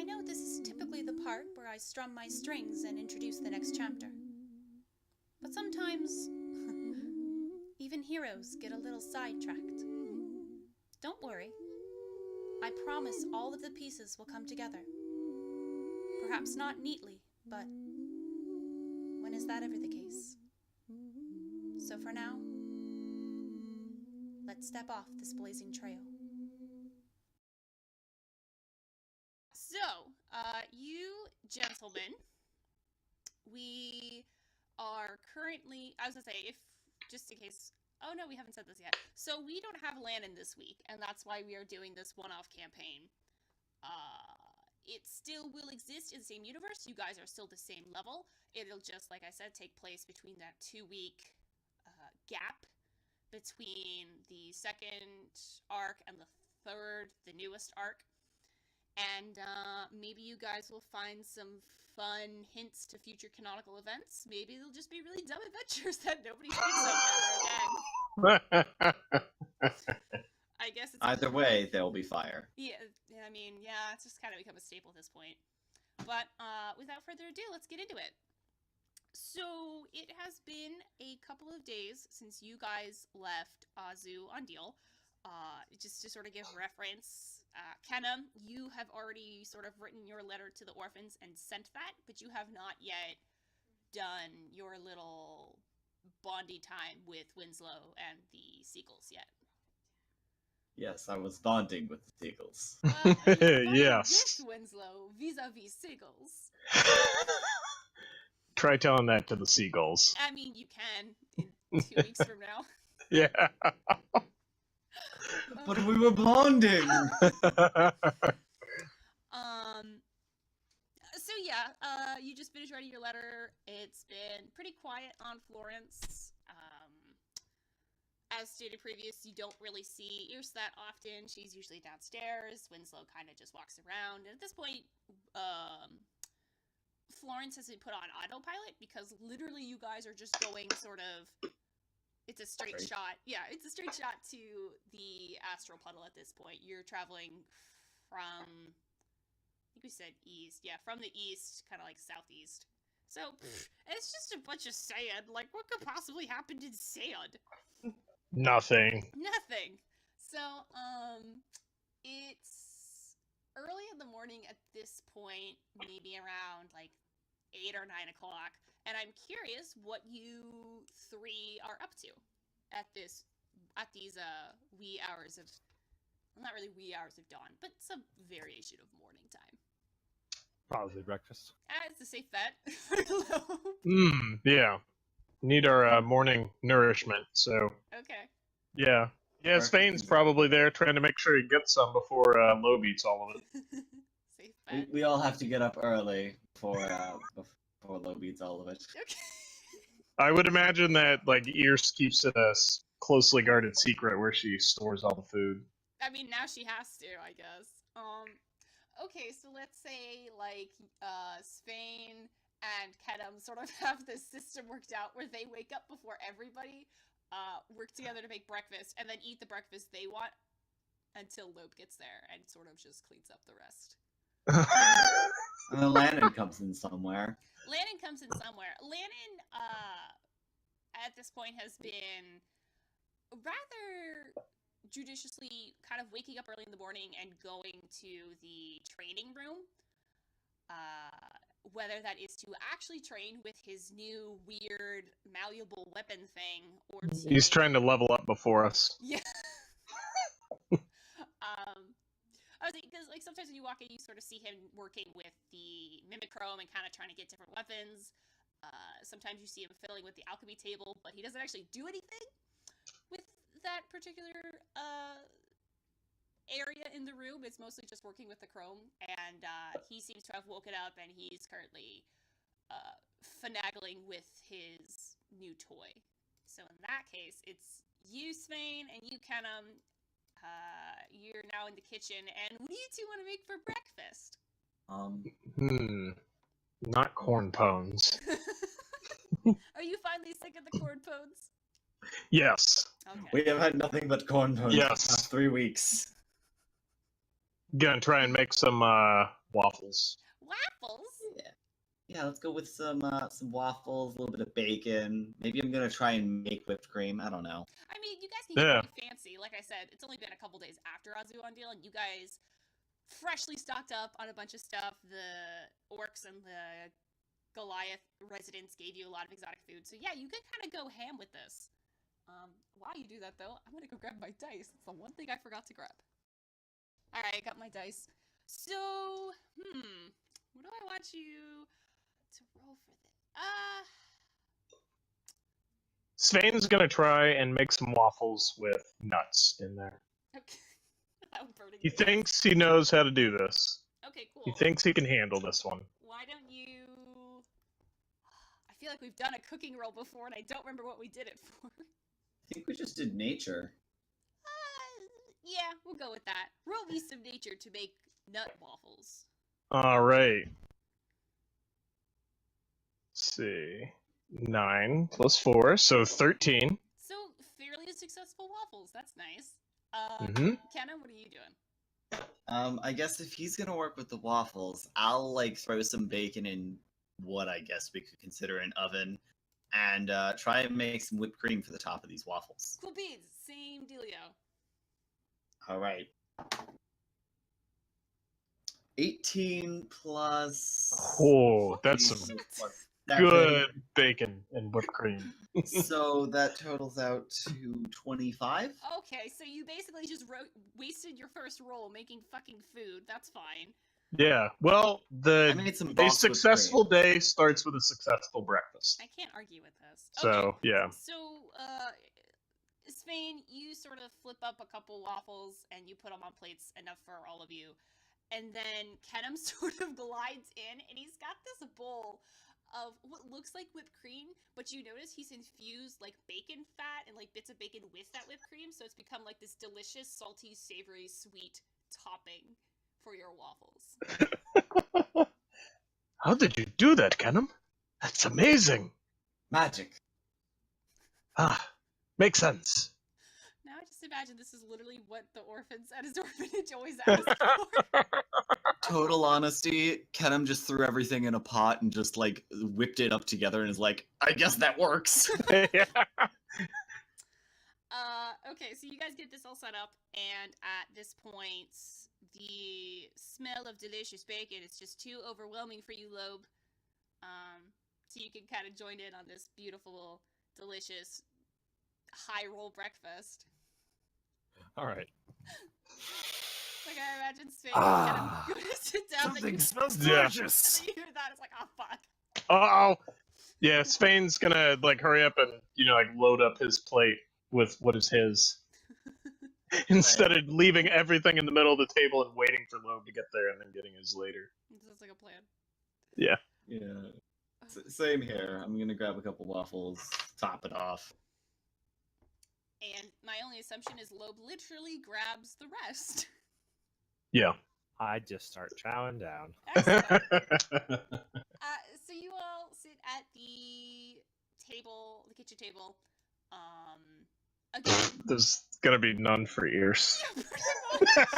I know this is typically the part where I strum my strings and introduce the next chapter. But sometimes, even heroes get a little sidetracked. Don't worry. I promise all of the pieces will come together. Perhaps not neatly, but when is that ever the case? So for now, let's step off this blazing trail. So, you gentlemen, we are currently, I was going to say, just in case, oh no, we haven't said this yet. So we don't have Lannon this week, and that's why we are doing this one-off campaign. It still will exist in the same universe. You guys are still the same level. It'll just, like I said, take place between that 2-week gap between the second arc and the third, the newest arc. And maybe you guys will find some fun hints to future canonical events. Maybe they'll just be really dumb adventures that nobody speaks of ever again. I guess it's either way, there'll be fire. Yeah, I mean, yeah, it's just kind of become a staple at this point. But without further ado, let's get into it. So it has been a couple of days since you guys left Azu on Deal. Just to sort of give reference, Kennam, you have already sort of written your letter to the orphans and sent that, but you have not yet done your little bondy time with Winslow and the Seagulls yet. Yes, I was bonding with the Seagulls. Well, yes. With Winslow vis-a-vis Seagulls. Try telling that to the Seagulls. I mean, you can in 2 weeks from now. Yeah. But we were bonding! So yeah, you just finished writing your letter. It's been pretty quiet on Florence. As stated previous, you don't really see Ears that often. She's usually downstairs. Winslow kind of just walks around. And at this point, Florence has been put on autopilot because literally you guys are just going sort of... It's a straight shot. Yeah, it's a straight shot to the astral puddle at this point. You're traveling from... I think we said east. Yeah, from the east, kind of like southeast. So, it's just a bunch of sand. Like, what could possibly happen to sand? Nothing. Nothing. So, it's early in the morning at this point, maybe around like 8 or 9 o'clock, and I'm curious what you three are up to at these wee hours of, well, not really wee hours of dawn, but some variation of morning time. Probably breakfast. It's a safe bet. Yeah. Need our morning nourishment, so... Okay. Yeah. Yeah, Svein's probably there trying to make sure he gets some before Lobe eats all of it. Safe bet. We all have to get up early before Lobe eats all of it. Okay. I would imagine that, like, Ears keeps it a closely guarded secret where she stores all the food. I mean, now she has to, I guess. Okay, so let's say, like, Svein and Kennam sort of have this system worked out where they wake up before everybody, work together to make breakfast, and then eat the breakfast they want until Lobe gets there and sort of just cleans up the rest. Lannon comes in somewhere. Lannon comes in somewhere. Lannon, at this point, has been rather judiciously kind of waking up early in the morning and going to the training room. Whether that is to actually train with his new weird malleable weapon thing, or to... He's trying to level up before us. Yeah. I was because like sometimes when you walk in, you sort of see him working with the mimicrome and kind of trying to get different weapons. Sometimes you see him fiddling with the alchemy table, but he doesn't actually do anything with that particular area in the room. It's mostly just working with the chrome, and he seems to have woken up, and he's currently finagling with his new toy. So in that case, it's you, Svein, and you, Kennam. You're now in the kitchen, and what do you two want to make for breakfast? Not corn pones. Are you finally sick of the corn pones? Yes. Okay. We have had nothing but corn pones for the past 3 weeks. Gonna try and make some waffles. Waffles? Yeah, let's go with some waffles, a little bit of bacon. Maybe I'm gonna try and make whipped cream. I don't know. I mean, you guys can get Yeah. really fancy. Like I said, it's only been a couple days after Azu on deal, and you guys freshly stocked up on a bunch of stuff. The orcs and the Goliath residents gave you a lot of exotic food. So yeah, you can kind of go ham with this. While you do that, though, I'm gonna go grab my dice. It's the one thing I forgot to grab. Alright, I got my dice. So, what do I want you to roll for this? Svein's gonna try and make some waffles with nuts in there. Okay. I'm burning He it. thinks he knows how to do this. Okay, cool. He thinks he can handle this one. Why don't you... I feel like we've done a cooking roll before, and I don't remember what we did it for. I think we just did nature. Yeah, we'll go with that. Roll me some nature to make nut waffles. Alright. Let's see. 9 plus 4, so 13. So, fairly successful waffles. That's nice. Kennam, what are you doing? I guess if he's gonna work with the waffles, I'll like throw some bacon in what I guess we could consider an oven, and try and make some whipped cream for the top of these waffles. Cool beans. Same dealio. All right. 18 plus. Oh, that's some plus 7. good bacon and whipped cream. So that totals out to 25. Okay, so you basically just wasted your first roll making fucking food. That's fine. Yeah, well, I made some a box whipped successful cream. day starts with a successful breakfast. I can't argue with this. So, Okay, yeah. So, Svein, you sort of flip up a couple waffles and you put them on plates enough for all of you. And then Kennam sort of glides in and he's got this bowl of what looks like whipped cream, but you notice he's infused like bacon fat and like bits of bacon with that whipped cream, so it's become like this delicious, salty, savory, sweet topping for your waffles. How did you do that, Kennam? That's amazing. Magic. Ah, makes sense. Now I just imagine this is literally what the orphans at his orphanage always ask for. Total honesty, Kennam just threw everything in a pot and just like whipped it up together and is like, I guess that works. Yeah. Okay, so you guys get this all set up, and at this point, the smell of delicious bacon is just too overwhelming for you, Lobe. So you can kind of join in on this beautiful, delicious, high roll breakfast. All right. Like I imagine Svein kind of going to sit down. Something and smells and delicious. then you hear that, it's like, oh fuck. Oh, yeah. Svein's gonna like hurry up and like load up his plate with what is his, instead of leaving everything in the middle of the table and waiting for Lobe to get there and then getting his later. Sounds like a plan. Yeah. Yeah. Same here. I'm gonna grab a couple waffles, top it off. And my only assumption is Lobe literally grabs the rest. Yeah. I just start chowing down. Excellent. So you all sit at the table, the kitchen table. Again, There's gonna be none for ears. yeah, pretty much.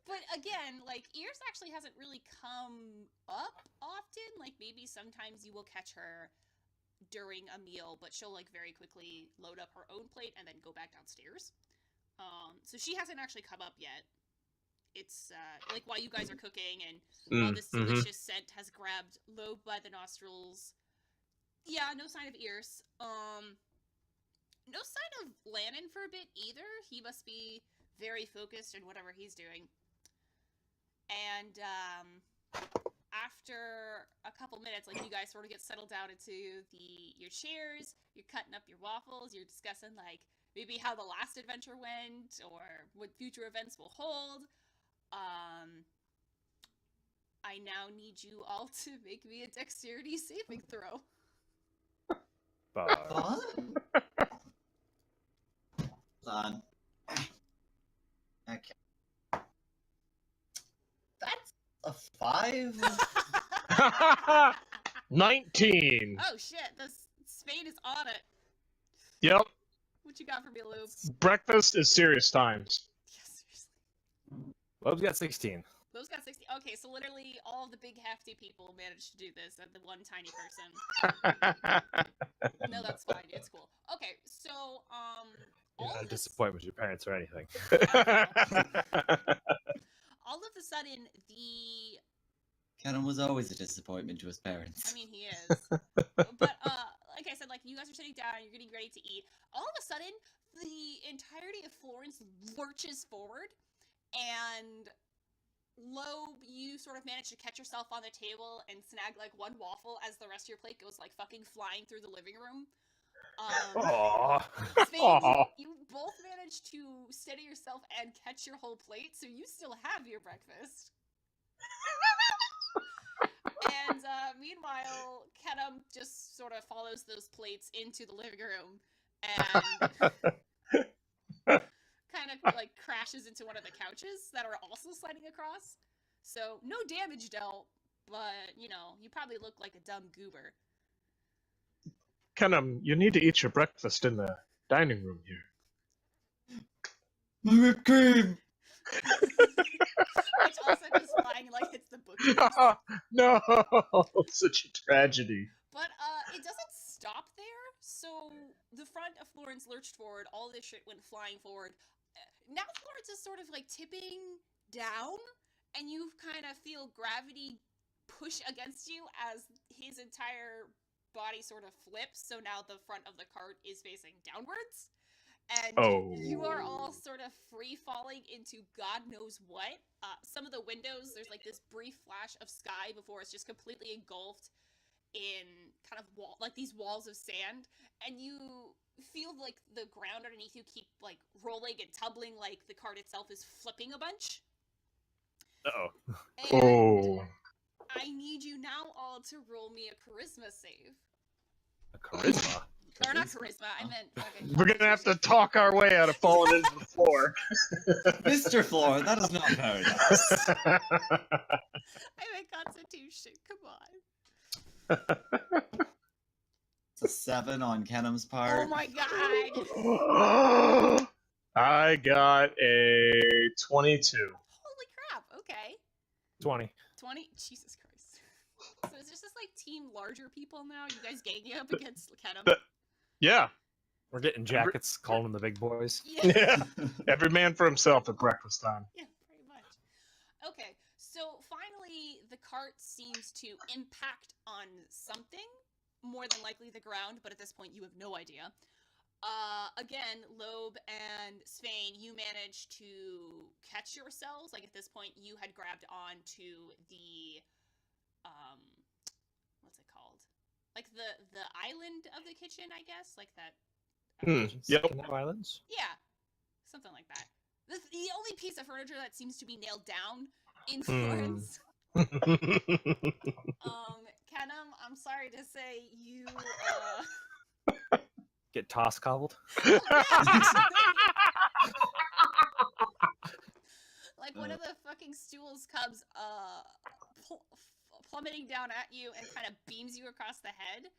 But again, like Ears actually hasn't really come up often. Like maybe sometimes you will catch her during a meal, but she'll like very quickly load up her own plate and then go back downstairs. So she hasn't actually come up yet. It's like while you guys are cooking and while this delicious scent has grabbed Lobe by the nostrils. Yeah, no sign of Ears. No sign of Lannon for a bit either. He must be very focused in whatever he's doing. And after a couple minutes, like you guys sort of get settled down into your chairs, you're cutting up your waffles, you're discussing like maybe how the last adventure went or what future events will hold. I now need you all to make me a dexterity saving throw. But Fun? Hold on. Okay. That's a 5? 19. Oh shit, the Svein is on it. Yep. What you got for me, Lobe? Breakfast is serious times. Yeah, seriously. Lobe's got 16. Those got 60. Okay, so literally all of the big hefty people managed to do this, and the one tiny person. No, that's fine. It's cool. Okay, so You're all not a of this, disappointment with your parents or anything. all of a sudden, the Kennam was always a disappointment to his parents. I mean, he is. But like I said, like you guys are sitting down, you're getting ready to eat. All of a sudden, the entirety of Florence lurches forward, and Lobe, you sort of manage to catch yourself on the table and snag like one waffle as the rest of your plate goes like fucking flying through the living room. Aww. Svein, Aww. you both managed to steady yourself and catch your whole plate, so you still have your breakfast. And meanwhile, Kennam just sort of follows those plates into the living room and kind of like crashes into one of the couches that are also sliding across. So no damage dealt, but you know, you probably look like a dumb goober. Kennam, you need to eat your breakfast in the dining room here. My whipped cream! Which also goes flying and like hits the bookcase. No, such a tragedy. But it doesn't stop there. So the front of Florence lurched forward. All this shit went flying forward. Now Florence is sort of like tipping down, and you kind of feel gravity push against you as his entire body sort of flips. So now the front of the cart is facing downwards. And you are all sort of free falling into God knows what. Some of the windows, there's like this brief flash of sky before it's just completely engulfed in kind of like these walls of sand, and you feel like the ground underneath you keep like rolling and tumbling, like the cart itself is flipping a bunch. And I need you now all to roll me a charisma save. A charisma? Or not charisma, I meant fucking We're gonna have to talk our way out of falling into the floor. Mr. Floor, that is not very nice. I meant constitution, come on. It's a 7 on Kennam's part. Oh my god! I got a 22. Holy crap, okay. 20. 20? Jesus Christ. So is this just like team larger people now? You guys ganging up against Kennam? Yeah. We're getting jackets, calling them the big boys. Yeah. Every man for himself at breakfast time. Yeah, pretty much. Okay, so finally the cart seems to impact on something, more than likely the ground, but at this point you have no idea. Again, Lobe and Svein, you managed to catch yourselves. Like at this point you had grabbed onto the, what's it called? Like the island of the kitchen, I guess? Like that. Yep. Kennam Islands? Yeah, something like that. The only piece of furniture that seems to be nailed down in Florence. Kennam, I'm sorry to say you Get toss cobbled? like one of the fucking stools comes plummeting down at you and kind of beams you across the head,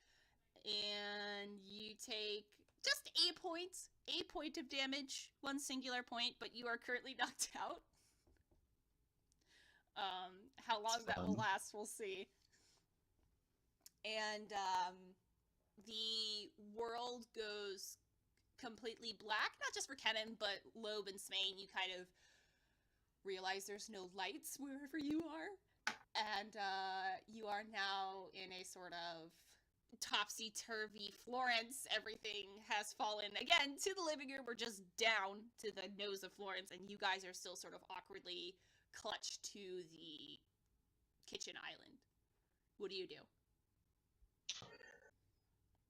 and you take just a point of damage, one singular point, but you are currently knocked out. How long that will last, we'll see. And the world goes completely black, not just for Kennam, but Lobe and Svein. You kind of realize there's no lights wherever you are, and you are now in a sort of topsy-turvy Florence. Everything has fallen again to the living room, or just down to the nose of Florence, and you guys are still sort of awkwardly clutched to the kitchen island. What do you do?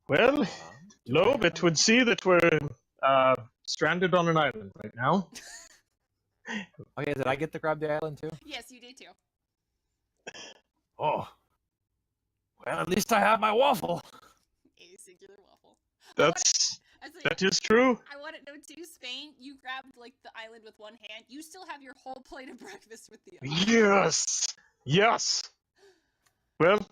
Well, Lobe, it would see that we're stranded on an island right now. Oh yeah, did I get to grab the island too? Yes, you did too. Oh. Well, at least I have my waffle. A singular waffle. That is true. I want to know too, Svein, you grabbed like the island with one hand. You still have your whole plate of breakfast with the other. Yes. Yes. Well,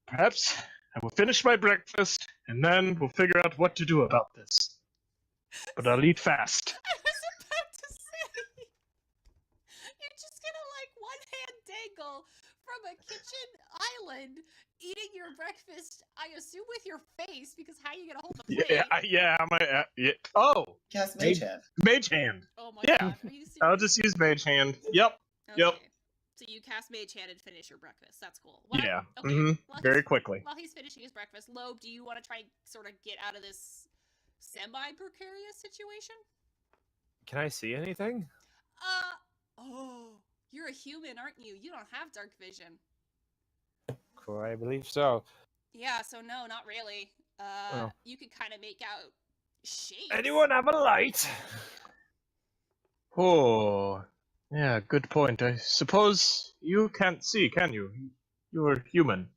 perhaps I will finish my breakfast, and then we'll figure out what to do about this. But I'll eat fast. I was about to say. You're just gonna like one hand dangle from a kitchen island, eating your breakfast. I assume with your face, because how are you gonna hold the plate? Yeah. How am I? Yeah. Oh, Cast Mage Hand. Mage Hand. Oh my Yeah. god, are you serious? I'll just use Mage Hand. Yep. Okay. Yep. So you cast Mage Hand and finish your breakfast. That's cool. Well, Yeah. Okay. Well, Very quickly. While he's finishing his breakfast, Lobe, do you want to try and sort of get out of this semi-precarious situation? Can I see anything? Oh, you're a human, aren't you? You don't have dark vision. I believe so. Yeah, so no, not really. Oh. You could kind of make out shapes. Anyone have a light? Oh, yeah. Good point. I suppose you can't see, can you? You're human.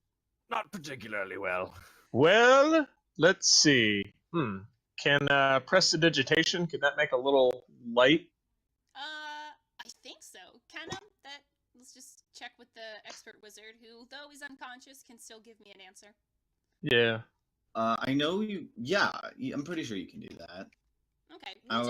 Not particularly well. Well, let's see. Can prestidigitation? Can that make a little light? I think so. Kennam, let's just check with the expert wizard, who, though he's unconscious, can still give me an answer. Yeah. I know you. Yeah, I'm pretty sure you can do that. Okay. I'm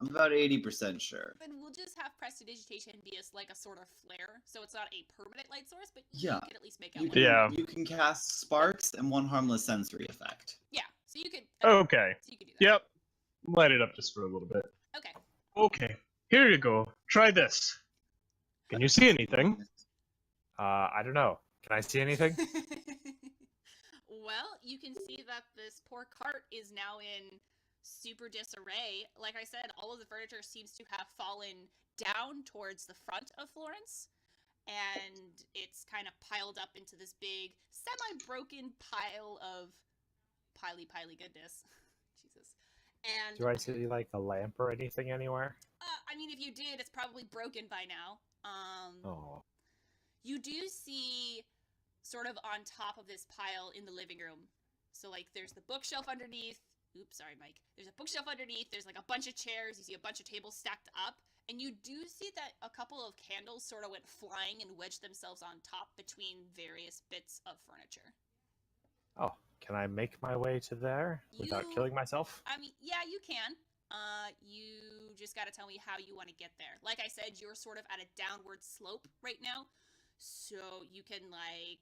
about 80% sure. Then we'll just have prestidigitation be like a sort of flare, so it's not a permanent light source, but Yeah. you can at least make out You one. can, Yeah. You can cast sparks and one harmless sensory effect. Yeah, so you could. Okay. So you could do that. Yep. Light it up just for a little bit. Okay. Okay. Here you go. Try this. Can you see anything? I don't know. Can I see anything? Well, you can see that this poor cart is now in super disarray. Like I said, all of the furniture seems to have fallen down towards the front of Florence, and it's kind of piled up into this big, semi-broken pile of piley goodness. Jesus. And Do I see like a lamp or anything anywhere? I mean, if you did, it's probably broken by now. Oh. You do see sort of on top of this pile in the living room. So, like, there's the bookshelf underneath. Oops, sorry, Mike. There's a bookshelf underneath. There's, like, a bunch of chairs. You see a bunch of tables stacked up. And you do see that a couple of candles sort of went flying and wedged themselves on top between various bits of furniture. Oh, can I make my way to there without killing myself? I mean, yeah, you can. You just gotta tell me how you want to get there. Like I said, you're sort of at a downward slope right now. So you can, like,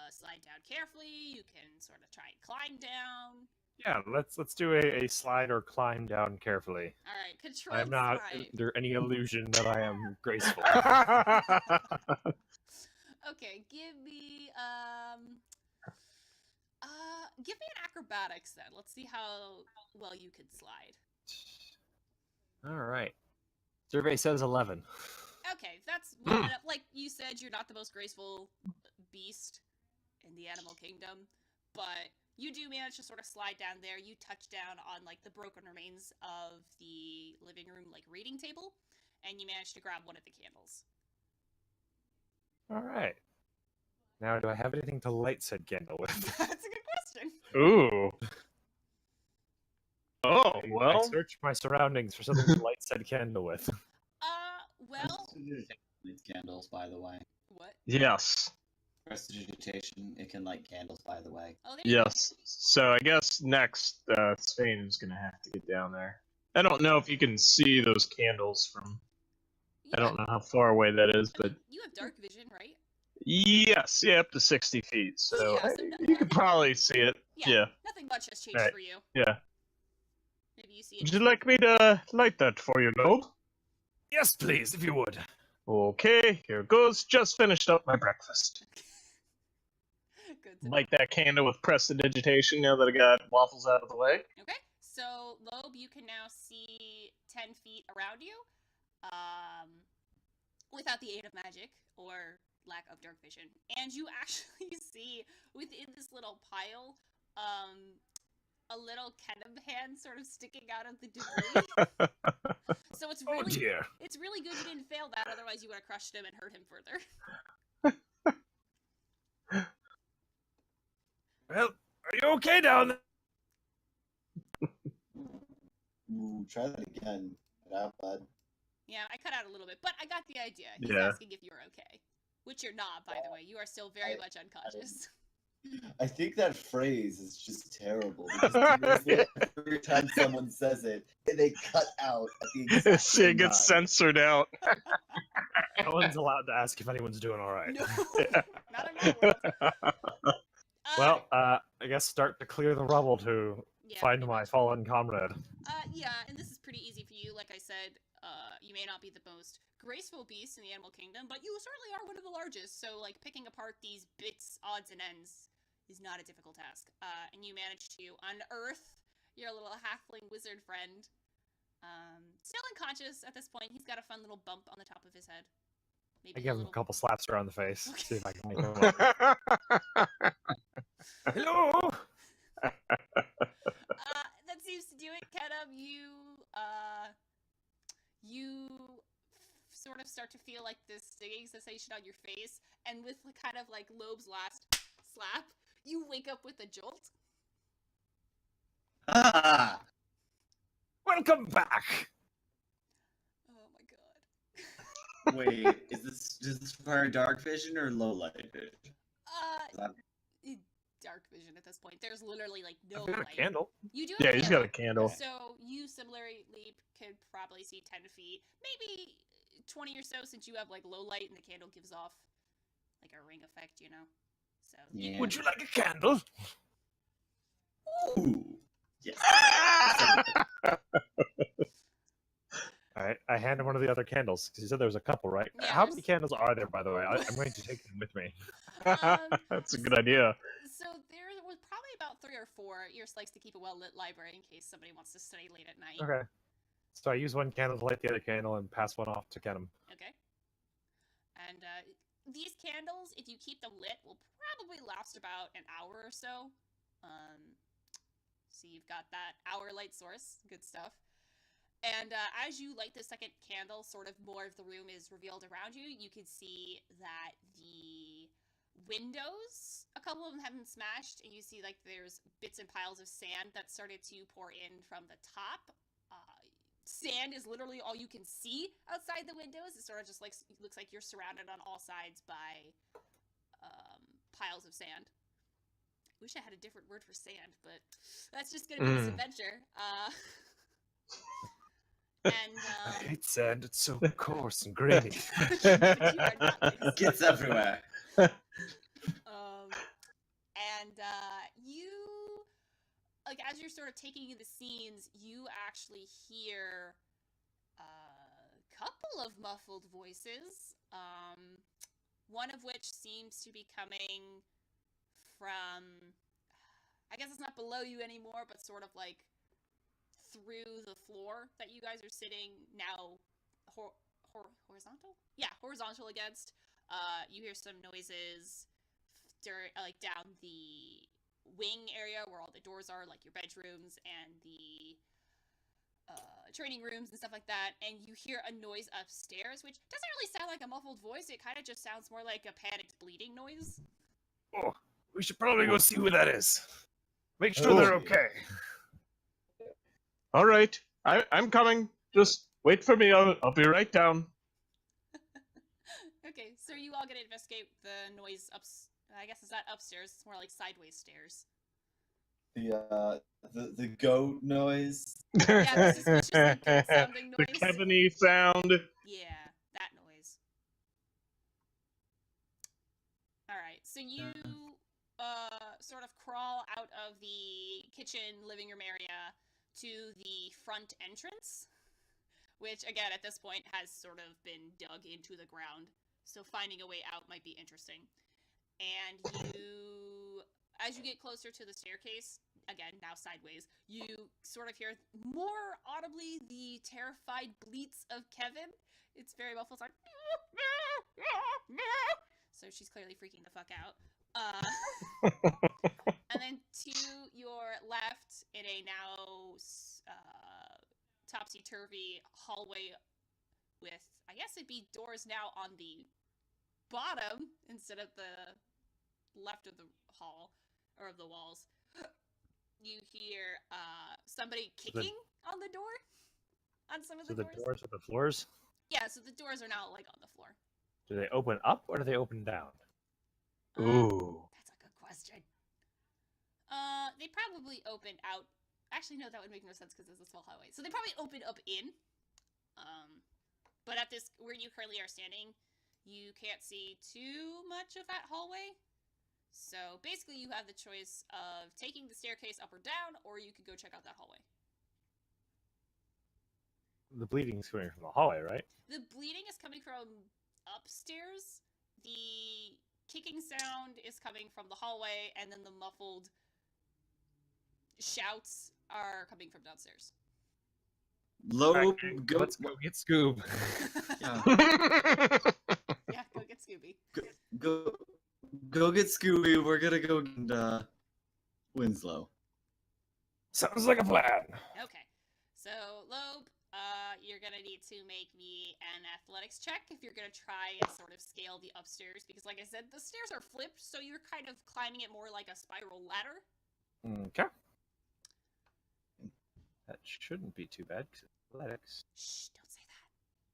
slide down carefully. You can sort of try and climb down. Yeah, let's do a slide or climb down carefully. All right, control. I'm not slide. under any illusion that I am graceful. Okay, give me an acrobatics then. Let's see how well you can slide. All right. Survey says 11. Okay, that's well enough. Like you said, you're not the most graceful beast in the animal kingdom, but you do manage to sort of slide down there. You touch down on like the broken remains of the living room like reading table, and you manage to grab one of the candles. All right. Now, do I have anything to light said candle with? That's a good question. Ooh. Oh, I well. search my surroundings for something to light said candle with. Well, It's candles, by the way. what? Yes. Prestidigitation, it can light candles, by the way. Oh, there you Yes. So I guess next, Svein is going to have to get down there. I don't know if you can see those candles from... go. I don't know how far away that is, but... You have dark vision, right? Yes, yeah, up to 60 feet. So Yeah, so you could probably see it. Yeah. Nothing much has changed Right. for you. Yeah. Maybe you see it. Would you like me to light that for you, Lobe? Yes, please, if you would. Okay, here goes. Just finished up my breakfast. Good to know. Light that candle with prestidigitation now that I got waffles out of the way. Okay, so Lobe, you can now see 10 feet around you, without the aid of magic or lack of dark vision. And you actually see within this little pile, a little Kennam hand sort of sticking out of the debris. So it's Oh really, dear. it's really good you didn't fail that, otherwise you would have crushed him and hurt him further. Well, are you okay down there? Ooh, try that again. Get out, bud. Yeah, I cut out a little bit, but I got the idea. He's Yeah. asking if you're okay. Which you're not, by the way. You are still very much unconscious. I think that phrase is just terrible because seriously, every time someone says it, they cut out at the exact same It gets time. censored out. No one's allowed to ask if anyone's doing all right. No, not in my world. Well, I guess start to clear the rubble to Yeah, find pretty my much. fallen comrade. Yeah, and this is pretty easy for you. Like I said, you may not be the most graceful beast in the animal kingdom, but you certainly are one of the largest. So, like, picking apart these bits, odds, and ends is not a difficult task. And you manage to unearth your little halfling wizard friend. Still unconscious at this point. He's got a fun little bump on the top of his head. Maybe I give him a couple slaps around the face. See if I can make him up. Hello. That seems to do it, Kennam. You sort of start to feel like this stinging sensation on your face, and with kind of like Lobe's last slap, you wake up with a jolt. Ah! Welcome back. Oh my god. Wait, does this require dark vision or low light vision? Dark vision at this point. There's literally like no I've got light. a candle. You do. Yeah, have he's got a candle. So you similarly could probably see 10 feet, maybe 20 or so, since you have like low light and the candle gives off like a ring effect, you know. So Yeah. Would you like a candle? Ooh. Yes. All right, I hand him one of the other candles because he said there was a couple, right? Yeah, How many there's- candles are there, by the way? I'm going to take them with me. That's a good idea. So there was probably about 3 or 4. Ears likes to keep a well-lit library in case somebody wants to study late at night. Okay. So I use one candle to light the other candle and pass one off to Kennam. Okay. And these candles, if you keep them lit, will probably last about an hour or so. So you've got that hour light source. Good stuff. And as you light the second candle, sort of more of the room is revealed around you. You can see that the windows, a couple of them have been smashed, and you see like there's bits and piles of sand that started to pour in from the top. Sand is literally all you can see outside the windows. It sort of just looks like you're surrounded on all sides by piles of sand. Wish I had a different word for sand, but that's just gonna be this adventure. I hate sand. It's so coarse and grainy. But you are not nice. Gets everywhere. You, like, as you're sort of taking in the scenes, you actually hear a couple of muffled voices. One of which seems to be coming from, I guess it's not below you anymore, but sort of like through the floor that you guys are sitting now horizontal? Yeah, horizontal against. You hear some noises like down the wing area where all the doors are, like your bedrooms and the training rooms and stuff like that, and you hear a noise upstairs, which doesn't really sound like a muffled voice. It kind of just sounds more like a panicked bleeding noise. Oh, we should probably go see who that is. Make sure they're okay. All right, I'm coming. Just wait for me. I'll be right down. Okay, so you all gonna investigate the noise I guess it's not upstairs. It's more like sideways stairs. The goat noise. Yeah, the suspiciously good sounding The noise. Kevin-y sound. Yeah, that noise. Alright, so you sort of crawl out of the kitchen living room area to the front entrance, which again at this point has sort of been dug into the ground, so finding a way out might be interesting. And you, as you get closer to the staircase, again, now sideways, you sort of hear more audibly the terrified bleats of Kevin. It's very muffled, like, so she's clearly freaking the fuck out. And then to your left, in a now topsy-turvy hallway with, I guess it'd be doors now on the bottom instead of the left of the hall, or of the walls, you hear somebody kicking on the door, on some of the doors. So the doors are the floors? Yeah, so the doors are now, like, on the floor. Do they open up or do they open down? Ooh. That's a good question. They probably open out. Actually, no, that would make no sense because it's a small hallway. So they probably open up in. But at this, where you currently are standing, you can't see too much of that hallway. So basically, you have the choice of taking the staircase up or down, or you could go check out that hallway. The bleeding's coming from the hallway, right? The bleeding is coming from upstairs. The kicking sound is coming from the hallway, and then the muffled shouts are coming from downstairs. Lobe, Let's go get Scoob. Yeah. Yeah, go get Scooby. Go get Scooby. We're gonna go get Winslow. Sounds like a plan. Okay, so Lobe, you're gonna need to make me an athletics check if you're gonna try and sort of scale the upstairs, because like I said, the stairs are flipped, so you're kind of climbing it more like a spiral ladder. Okay. That shouldn't be too bad. 'Cause it's athletics. Shh, don't say that.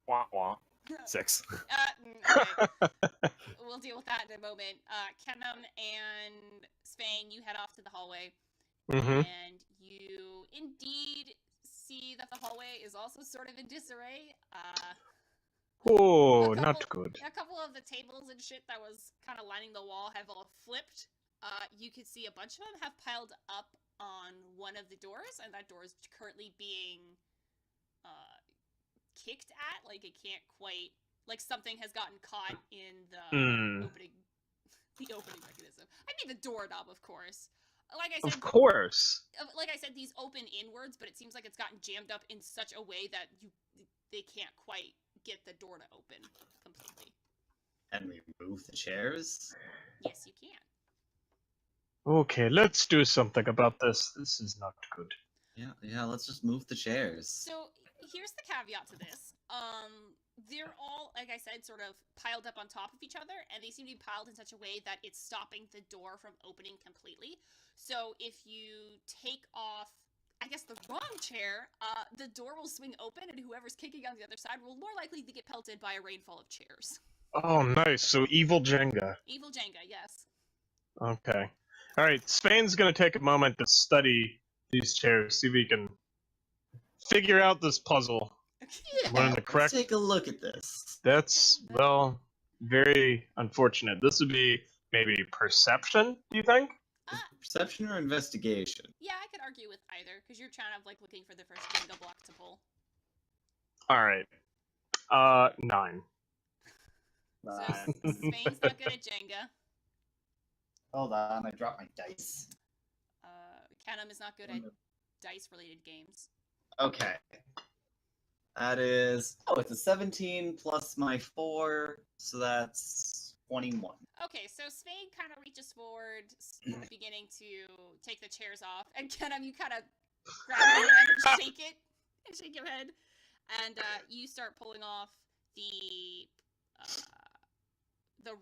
Wah wah. 6. Okay. We'll deal with that in a moment. Kennam and Svein, you head off to the hallway, and you indeed see that the hallway is also sort of in disarray. Oh, not good. A couple of the tables and shit that was kind of lining the wall have all flipped. You can see a bunch of them have piled up on one of the doors, and that door is currently being kicked at. Like, it can't quite... Like, something has gotten caught in the opening mechanism. I mean the doorknob, of course. Like I said, Of course. like I said, these open inwards, but it seems like it's gotten jammed up in such a way that they can't quite get the door to open completely. And we move the chairs? Yes, you can. Okay, let's do something about this. This is not good. Yeah, let's just move the chairs. So, here's the caveat to this. They're all, like I said, sort of piled up on top of each other, and they seem to be piled in such a way that it's stopping the door from opening completely. So if you take off, I guess, the wrong chair, the door will swing open, and whoever's kicking on the other side will more likely to get pelted by a rainfall of chairs. Oh, nice. So evil Jenga. Evil Jenga, yes. Okay. All right. Spain's gonna take a moment to study these chairs, see if he can figure out this puzzle. Learn the correct. Let's take a look at this. That's, well, very unfortunate. This would be maybe perception, do you think? Perception or investigation? Yeah, I could argue with either, because you're trying to, like, looking for the first Jenga block to pull. Alright. 9. So, Spain's not good at Jenga. Hold on, I dropped my dice. Kennam is not good at dice-related games. Okay. That is... Oh, it's a 17 plus my 4, so that's 21. Okay, so Svein kind of reaches forward, beginning to take the chairs off, and Kennam, you kind of grab your hand and shake it, and shake your head, and you start pulling off the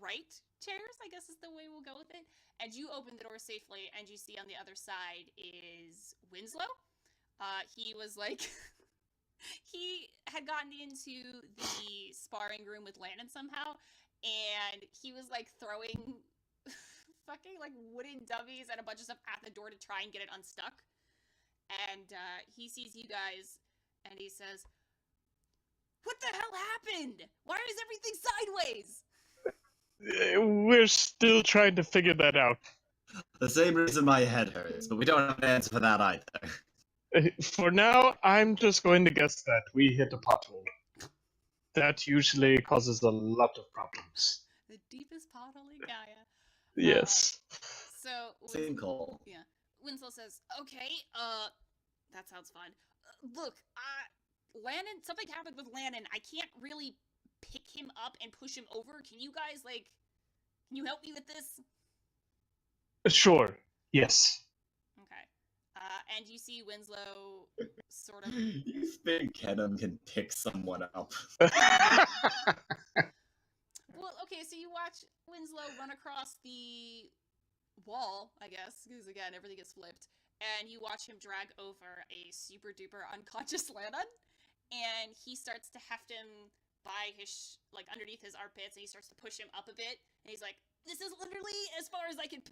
right chairs, I guess is the way we'll go with it, and you open the door safely, and you see on the other side is Winslow. He was like... He had gotten into the sparring room with Lannon somehow, and he was, like, throwing fucking, like, wooden dummies and a bunch of stuff at the door to try and get it unstuck. And, he sees you guys, and he says, "What the hell happened? Why is everything sideways?" We're still trying to figure that out. The same reason my head hurts, but we don't have an answer for that either. For now, I'm just going to guess that we hit a pothole. That usually causes a lot of problems. The deepest pothole in Gaia. Yes. So Sinkhole. Yeah. Winslow says, "Okay, that sounds fun. Look, Lannon, something happened with Lannon. I can't really pick him up and push him over. Can you guys, like, can you help me with this?" Sure. Yes. Okay. And you see Winslow sort of... You think Kennam can pick someone up? Well, okay, so you watch Winslow run across the wall, I guess, because, again, everything is flipped, and you watch him drag over a super-duper unconscious Lannon, and he starts to heft him by his, like, underneath his armpits, and he starts to push him up a bit, and he's like, "This is literally as far as I can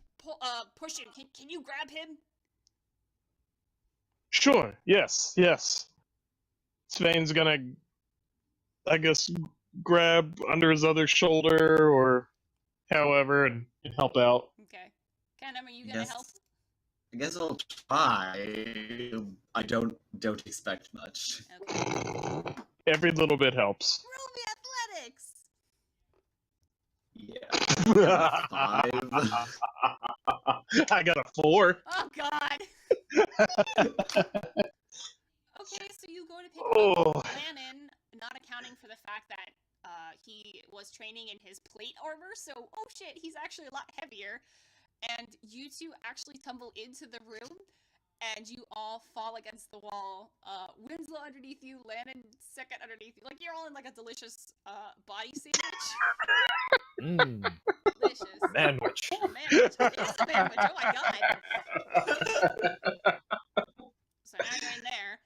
push him. Can you grab him?" Sure. Yes. Yes. Svein's gonna, I guess, grab under his other shoulder or however and help out. Okay. Kennam, are you I gonna help? guess I'll try. I don't expect much. Okay. Every little bit helps. Roll me athletics. Yeah. 5. I got a 4. Oh God. Okay, so you go to pick Oh. up Lannon, not accounting for the fact that he was training in his plate armor, so oh shit, he's actually a lot heavier. And you two actually tumble into the room, and you all fall against the wall. Winslow underneath you, Lannon second underneath you. Like, you're all in like a delicious body sandwich. Mmm, Delicious. manwich. A manwich. It is a manwich, oh my god. So now you're in there.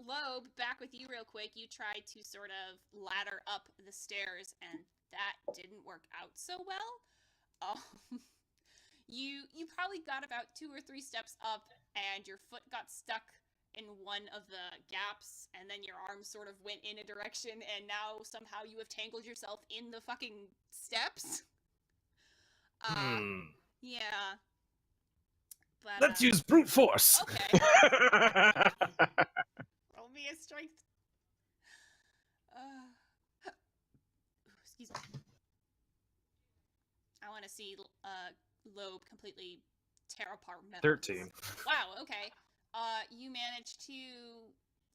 Lobe, back with you real quick. You tried to sort of ladder up the stairs, and that didn't work out so well. You probably got about 2 or 3 steps up, and your foot got stuck in one of the gaps, and then your arm sort of went in a direction, and now somehow you have tangled yourself in the fucking steps. Yeah. But, Let's use brute force. Okay. Roll me a strength. Excuse me. I want to see Lobe completely tear apart metal. 13. Wow, okay. You managed to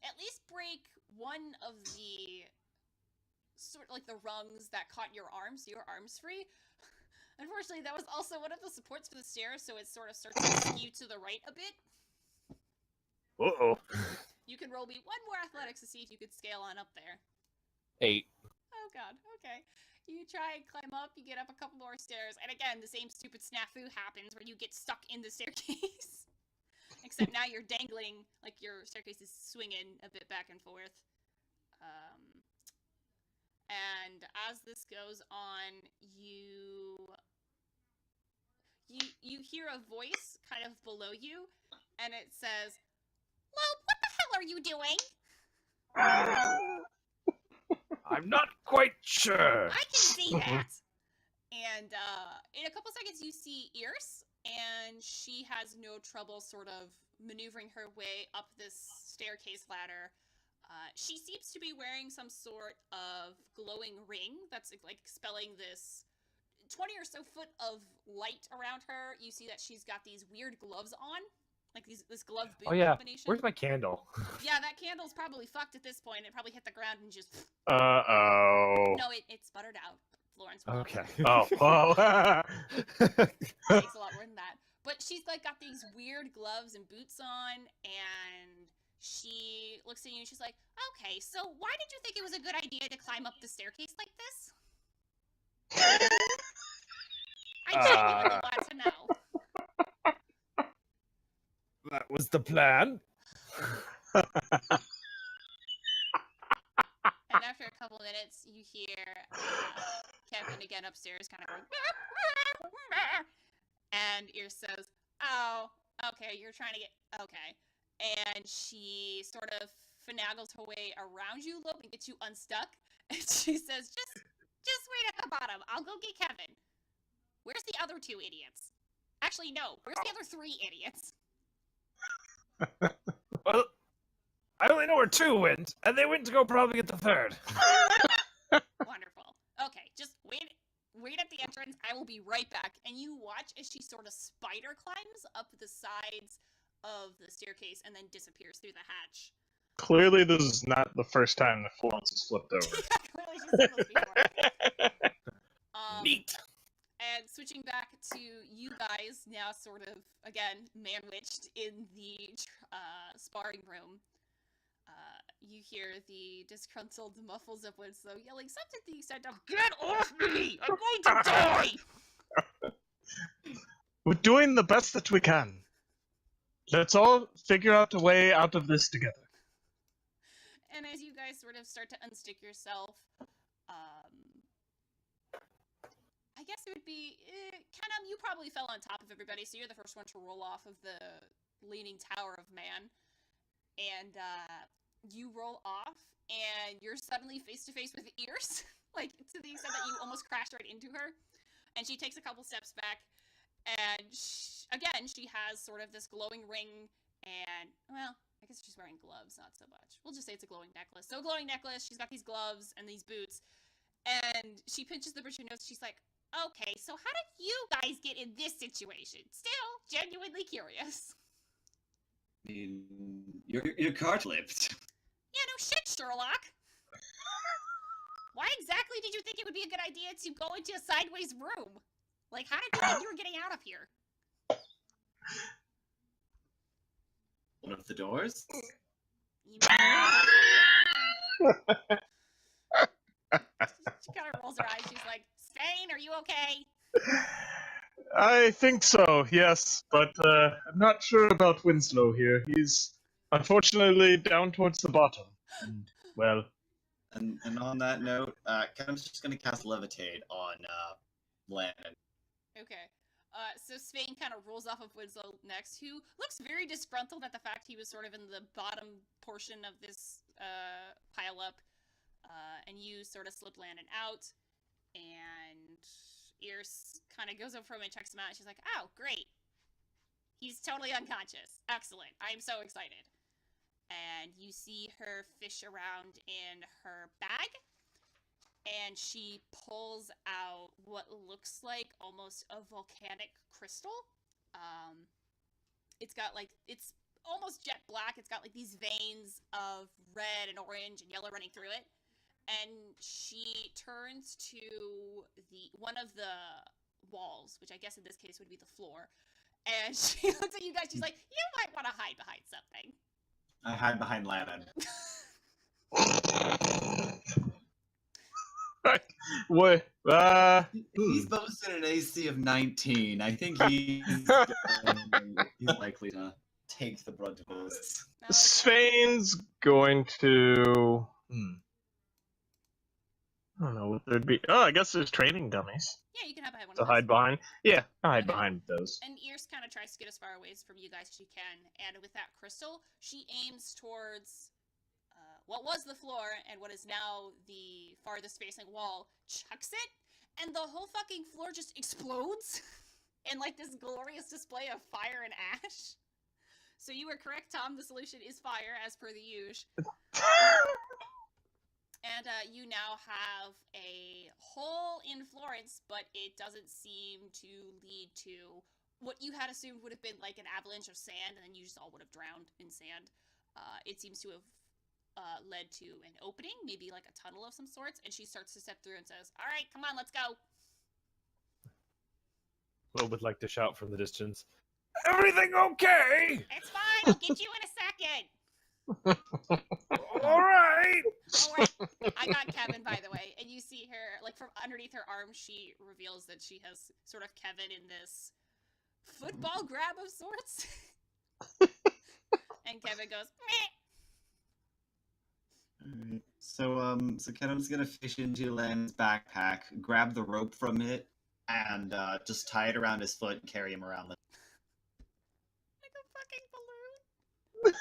at least break one of the sort of like the rungs that caught your arm, so your arm's free. Unfortunately, that was also one of the supports for the stairs, so it sort of starts to skew to the right a bit. Uh-oh. You can roll me 1 more athletics to see if you could scale on up there. 8. Oh god, okay. You try and climb up, you get up a couple more stairs, and again, the same stupid snafu happens where you get stuck in the staircase. Except now you're dangling, like your staircase is swinging a bit back and forth. And as this goes on, you hear a voice kind of below you, and it says, "Lobe, what the hell are you doing?" I'm not quite sure. I can see that. And in a couple seconds, you see Ears, and she has no trouble sort of maneuvering her way up this staircase ladder. She seems to be wearing some sort of glowing ring that's like expelling this 20 or so foot of light around her. You see that she's got these weird gloves on, like this glove boot combination. Where's my candle? Yeah, that candle's probably fucked at this point. It probably hit the ground and just... Uh-oh. No, it sputtered out. Florence. Okay. Oh. It takes a lot more than that. But she's like got these weird gloves and boots on, and she looks at you and she's like, "Okay, so why did you think it was a good idea to climb up the staircase like this?" I genuinely want to know. That was the plan. And after a couple minutes, you hear Kevin again upstairs kind of going, and Ear says, "Oh, okay, you're trying to get, okay." And she sort of finagles her way around you, Lobe, and gets you unstuck. And she says, just wait at the bottom. I'll go get Kevin. Where's the other 2 idiots? Actually, no. Where's the other 3 idiots? Well, I only know where 2 went, and they went to go probably get the 3rd. Wonderful. Okay, just wait at the entrance. I will be right back. And you watch as she sort of spider climbs up the sides of the staircase and then disappears through the hatch. Clearly, this is not the first time that Florence has flipped over. Clearly she's done this before. Neat. And switching back to you guys, now sort of, again, man-witched in the sparring room. You hear the disgruntled muffles of Winslow yelling something to the extent of, "Get off me! I'm going to die!" We're doing the best that we can. Let's all figure out a way out of this together. And as you guys sort of start to unstick yourself, I guess it would be... Kennam, you probably fell on top of everybody, so you're the first one to roll off of the Leaning Tower of Man. and you roll off, and you're suddenly face to face with Ears, like to the extent that you almost crashed right into her. And she takes a couple steps back, and she has sort of this glowing ring, and well, I guess she's wearing gloves, not so much. We'll just say it's a glowing necklace. So, glowing necklace. She's got these gloves and these boots, and she pinches the bridge of her nose. She's like, "Okay, so how did you guys get in this situation?" Still genuinely curious. I mean, your card flipped. Yeah, no shit, Sherlock. Why exactly did you think it would be a good idea to go into a sideways room? Like, how did you think you were getting out of here? One of the doors? She kind of rolls her eyes. She's like, Svein, are you okay? I think so, yes, but I'm not sure about Winslow here. He's unfortunately down towards the bottom. And, well... And on that note, Kennam's just going to cast Levitate on Lannon. Okay. So Svein kind of rolls off of Winslow next, who looks very disgruntled at the fact he was sort of in the bottom portion of this pile-up. And you sort of slip Lannon out, and Ears kind of goes over him and checks him out, and she's like, "Oh, great. He's totally unconscious. Excellent. I'm so excited." And you see her fish around in her bag, and she pulls out what looks like almost a volcanic crystal. It's got like, it's almost jet black. It's got like these veins of red and orange and yellow running through it. And she turns to one of the walls, which I guess in this case would be the floor. And she looks at you guys. She's like, "You might want to hide behind something." I hide behind Lannon. What? He's boasted an AC of 19. I think he's likely to take the brunt of this. Okay. Svein's going to... I don't know what there'd be. Oh, I guess there's training dummies Yeah, you can hide behind one to of those. hide behind. Yeah, I'll hide Okay. behind those. And Ears kind of tries to get as far away from you guys as she can. And with that crystal, she aims towards what was the floor and what is now the farthest facing wall, chucks it, and the whole fucking floor just explodes in like this glorious display of fire and ash. So you were correct, Tom. The solution is fire, as per the usual. And you now have a hole in Florence, but it doesn't seem to lead to what you had assumed would have been like an avalanche of sand, and then you just all would have drowned in sand. It seems to have led to an opening, maybe like a tunnel of some sorts, and she starts to step through and says, "All right, come on, let's go." Lobe would like to shout from the distance, "Everything okay?" It's fine, I'll get you in a second. All right. All right, I got Kevin, by the way, and you see her, like from underneath her arm, she reveals that she has sort of Kevin in this football grab of sorts. And Kevin goes, "Meh." Alright. So Kennam's gonna fish into Lannon's backpack, grab the rope from it, and just tie it around his foot and carry him around the... Like a fucking balloon.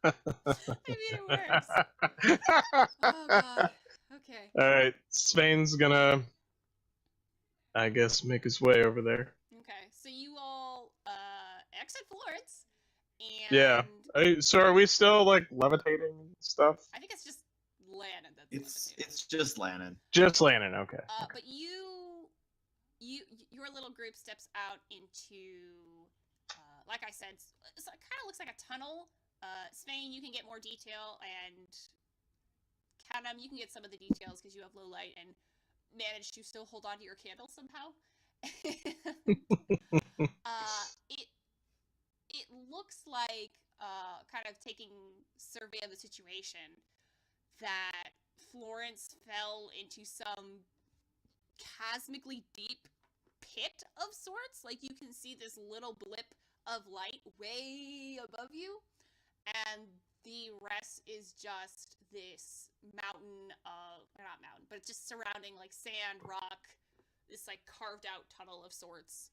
I mean, it works. Oh, God. Okay. Alright, Svein's gonna, I guess, make his way over there. Okay, so you all exit Florence, and Yeah. So are we still, like, levitating and stuff? I think it's just Lannon that's levitating. It's just Lannon. Just landing, okay. But your little group steps out into, like I said, it kind of looks like a tunnel. Svein, you can get more detail, and Kennam, you can get some of the details because you have low light and manage to still hold on to your candle somehow. It looks like, kind of taking survey of the situation, that Florence fell into some cosmically deep pit of sorts. Like, you can see this little blip of light way above you, and the rest is just this mountain of, or not mountain, but just surrounding like sand, rock, this like carved out tunnel of sorts.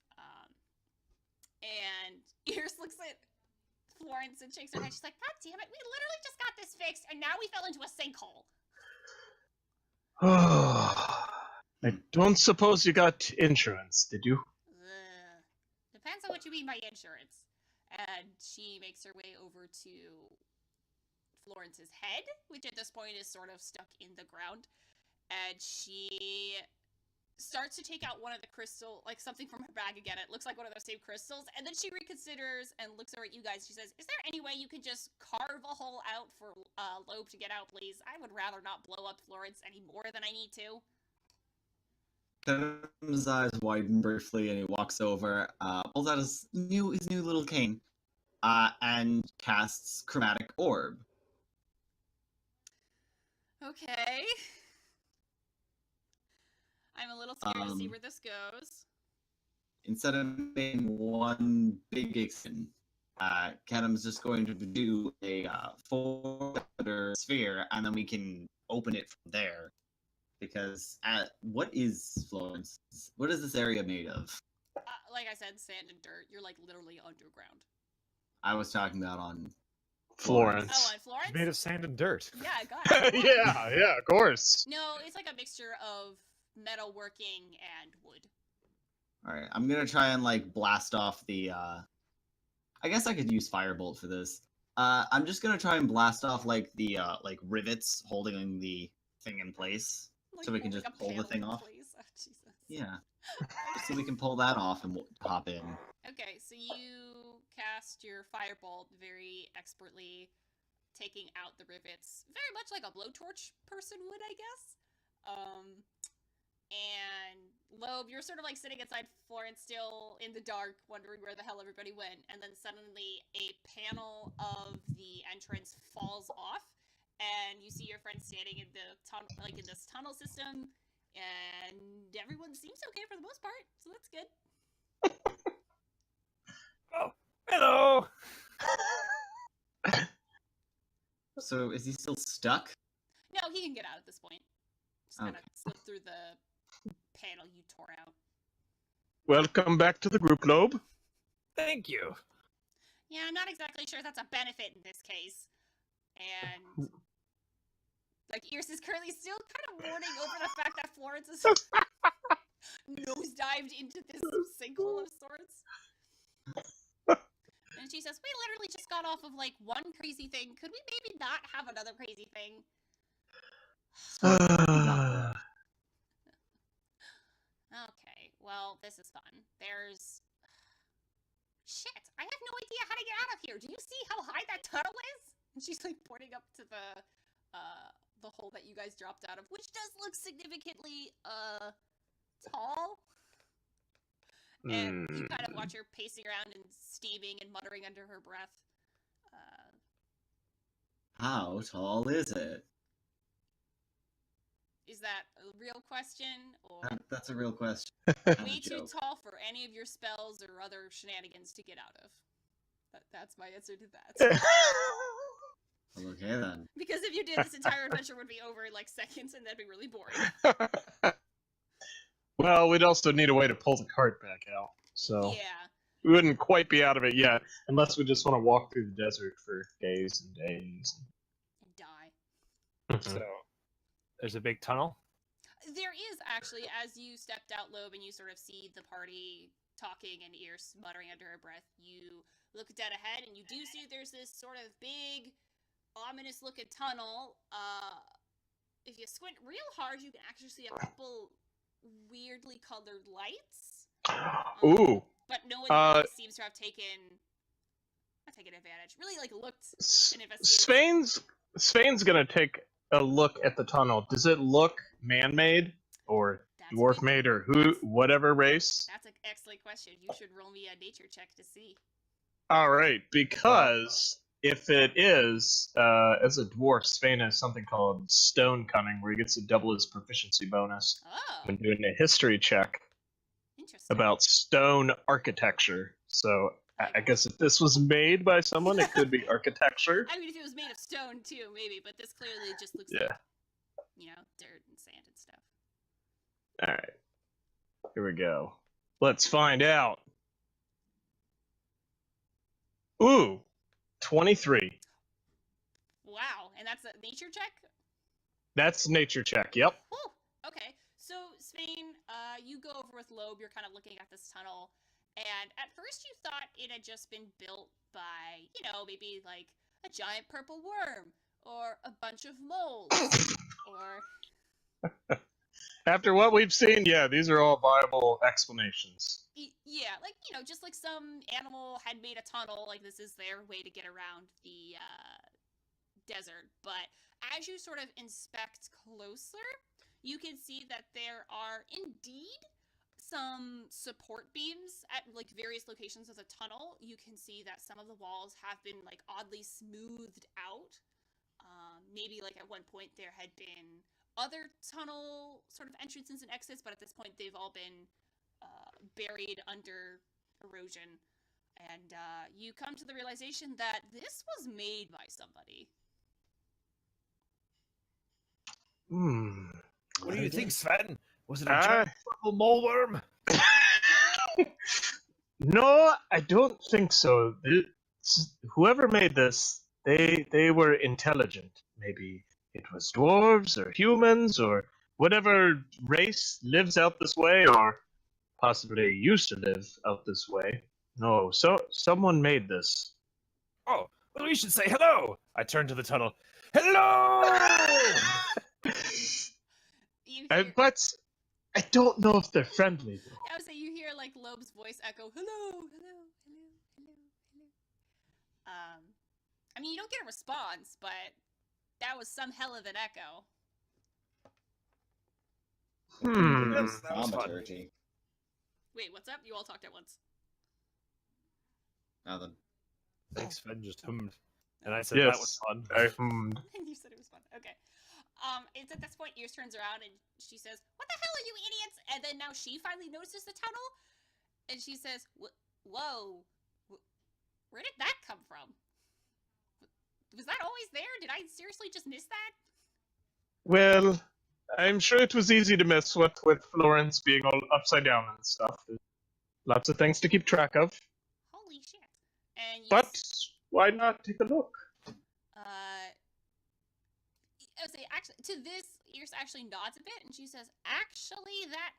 And Ears looks at Florence and shakes her head. She's like, God damn it, we literally just got this fixed, and now we fell into a sinkhole. I don't suppose you got insurance, did you? Depends on what you mean by insurance. And she makes her way over to Florence's head, which at this point is sort of stuck in the ground. And she starts to take out one of the crystal, like something from her bag again. It looks like one of those same crystals. And then she reconsiders and looks over at you guys. She says, is there any way you could just carve a hole out for Lobe to get out, please? I would rather not blow up Florence any more than I need to. Kennam's eyes widen briefly, and he walks over, pulls out his new little cane, and casts Chromatic Orb. Okay. I'm a little scared to see where this goes. Instead of being one big extension, Kennam's just going to do a 4-letter sphere, and then we can open it from there. Because what is Florence? What is this area made of? Like I said, sand and dirt. You're like literally underground. I was talking about on Florence. Oh, on Florence? It's made of sand and dirt. Yeah, I got it. yeah, of course. No, it's like a mixture of metalworking and wood. Alright, I'm gonna try and like blast off the I guess I could use Firebolt for this. I'm just gonna try and blast off like the like rivets holding the thing in place. Like, So we can like just a pull the panel thing in off? place. Oh, Jesus. Yeah. So we can pull that off and hop in. Okay, so you cast your firebolt very expertly, taking out the rivets, very much like a blowtorch person would, I guess. And Lobe, you're sort of like sitting inside Florence still in the dark, wondering where the hell everybody went, and then suddenly a panel of the entrance falls off, and you see your friend standing in the like in this tunnel system, and everyone seems okay for the most part, so that's good. Oh, hello! So is he still stuck? No, he can get out at this point. Just kind of Okay. slip through the panel you tore out. Welcome back to the group, Lobe. Thank you. Yeah, I'm not exactly sure that's a benefit in this case. And like Ears is currently still kind of mourning over the fact that Florence is nosedived into this sinkhole of sorts. And she says, we literally just got off of like one crazy thing. Could we maybe not have another crazy thing? Okay, well, this is fun. There's... Shit, I have no idea how to get out of here. Do you see how high that tunnel is? And she's like pointing up to the hole that you guys dropped out of, which does look significantly, tall. And you kind of watch her pacing around and steaming and muttering under her breath. How tall is it? Is that a real question, or That's a real question. way too tall for any of your spells or other shenanigans to get out of? That's my answer to that. Well, okay then. Because if you did, this entire adventure would be over in like seconds, and that'd be really boring. Well, we'd also need a way to pull the cart back out, so Yeah. we wouldn't quite be out of it yet, unless we just want to walk through the desert for days and days. And die. So, there's a big tunnel. There is actually, as you stepped out, Lobe, and you sort of see the party talking and Ears muttering under her breath, you look dead ahead, and you do see there's this sort of big, ominous-looking tunnel. If you squint real hard, you can actually see a couple weirdly colored lights. Ooh. But no one really seems to have taken advantage. Really, like, looked and investigated. Svein's gonna take a look at the tunnel. Does it look man-made or dwarf-made or whatever race? That's an excellent question. You should roll me a nature check to see. All right, because if it is, as a dwarf, Svein has something called Stone Cunning, where he gets to double his proficiency bonus Oh, when doing a history check interesting. about stone architecture. So I guess if this was made by someone, it could be architecture. I mean, if it was made of stone too, maybe. But this clearly just looks Yeah. like, dirt and sand and stuff. All right, here we go. Let's find out. Ooh, 23. Wow, and that's a nature check? That's nature check, yep. Oh, okay. So, Svein, you go over with Lobe, you're kind of looking at this tunnel, and at first you thought it had just been built by, maybe like a giant purple worm, or a bunch of moles, or... After what we've seen, yeah, these are all viable explanations. Yeah, like, just like some animal had made a tunnel, like this is their way to get around the desert. But as you sort of inspect closer, you can see that there are indeed some support beams at like various locations of the tunnel. You can see that some of the walls have been like oddly smoothed out. Maybe like at one point there had been other tunnel sort of entrances and exits, but at this point they've all been buried under erosion. And you come to the realization that this was made by somebody. What do you think, Svein? Was it a giant purple mole worm? No, I don't think so. Whoever made this, they were intelligent. Maybe it was dwarves or humans or whatever race lives out this way or possibly used to live out this way. No, so someone made this. Oh, well, we should say hello. I turn to the tunnel. Hello! But I don't know if they're friendly. I would say you hear like Lobe's voice echo, hello, hello, hello, hello, hello. I mean, you don't get a response, but that was some hell of an echo. That was fun. Dramaturgy. Wait, what's up? You all talked at once. Nothing. Thanks, Svein just hummed. And I said Yes, that was fun. I hummed. You said it was fun. Okay. It's at this point, Ears turns around and she says, "What the hell are you idiots?" And then now she finally notices the tunnel, and she says, "Whoa, where did that come from? Was that always there? Did I seriously just miss that?" Well, I'm sure it was easy to miss with Florence being all upside down and stuff. There's lots of things to keep track of. Holy shit! And But why not take a look? I would say, actually, to this, Ears actually nods a bit, and she says, "Actually, that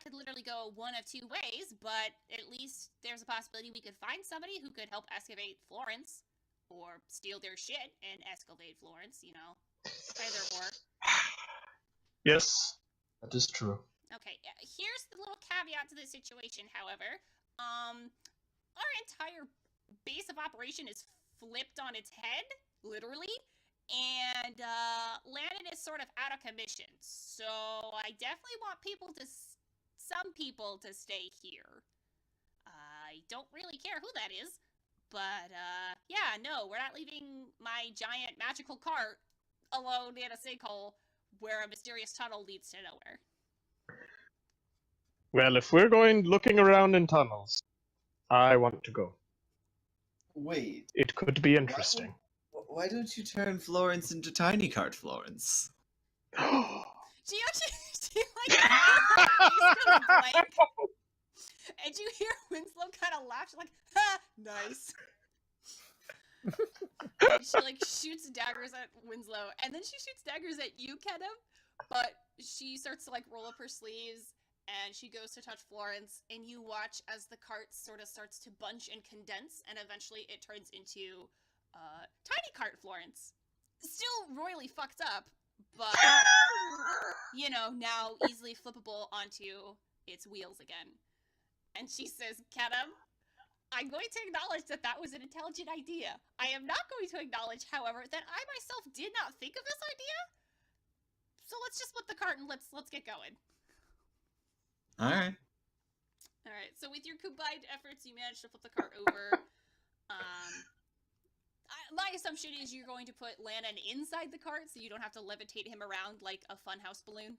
could literally go one of two ways, but at least there's a possibility we could find somebody who could help excavate Florence, or steal their shit and excavate Florence, either or." Yes, that is true. Okay, here's the little caveat to this situation, however. Our entire base of operation is flipped on its head, literally, and Lannon is sort of out of commission, so I definitely want some people to stay here. I don't really care who that is, but yeah, no, we're not leaving my giant magical cart alone in a sinkhole where a mysterious tunnel leads to nowhere. Well, if we're going looking around in tunnels, I want to go. Wait, It could be interesting. why don't you turn Florence into Tiny Cart Florence? She blank, and you hear Winslow kind of laugh. She's like, "Ha, nice." And she shoots daggers at Winslow, and then she shoots daggers at you, Kennam. But she starts to roll up her sleeves, and she goes to touch Florence, and you watch as the cart sort of starts to bunch and condense, and eventually it turns into Tiny Cart Florence. Still royally fucked up, but now easily flippable onto its wheels again. And she says, "Kennam, I'm going to acknowledge that was an intelligent idea. I am not going to acknowledge, however, that I myself did not think of this idea. So let's just flip the cart and let's get going." Alright. Alright, so with your combined efforts, you managed to flip the cart over. My assumption is you're going to put Lannon inside the cart so you don't have to levitate him around like a funhouse balloon.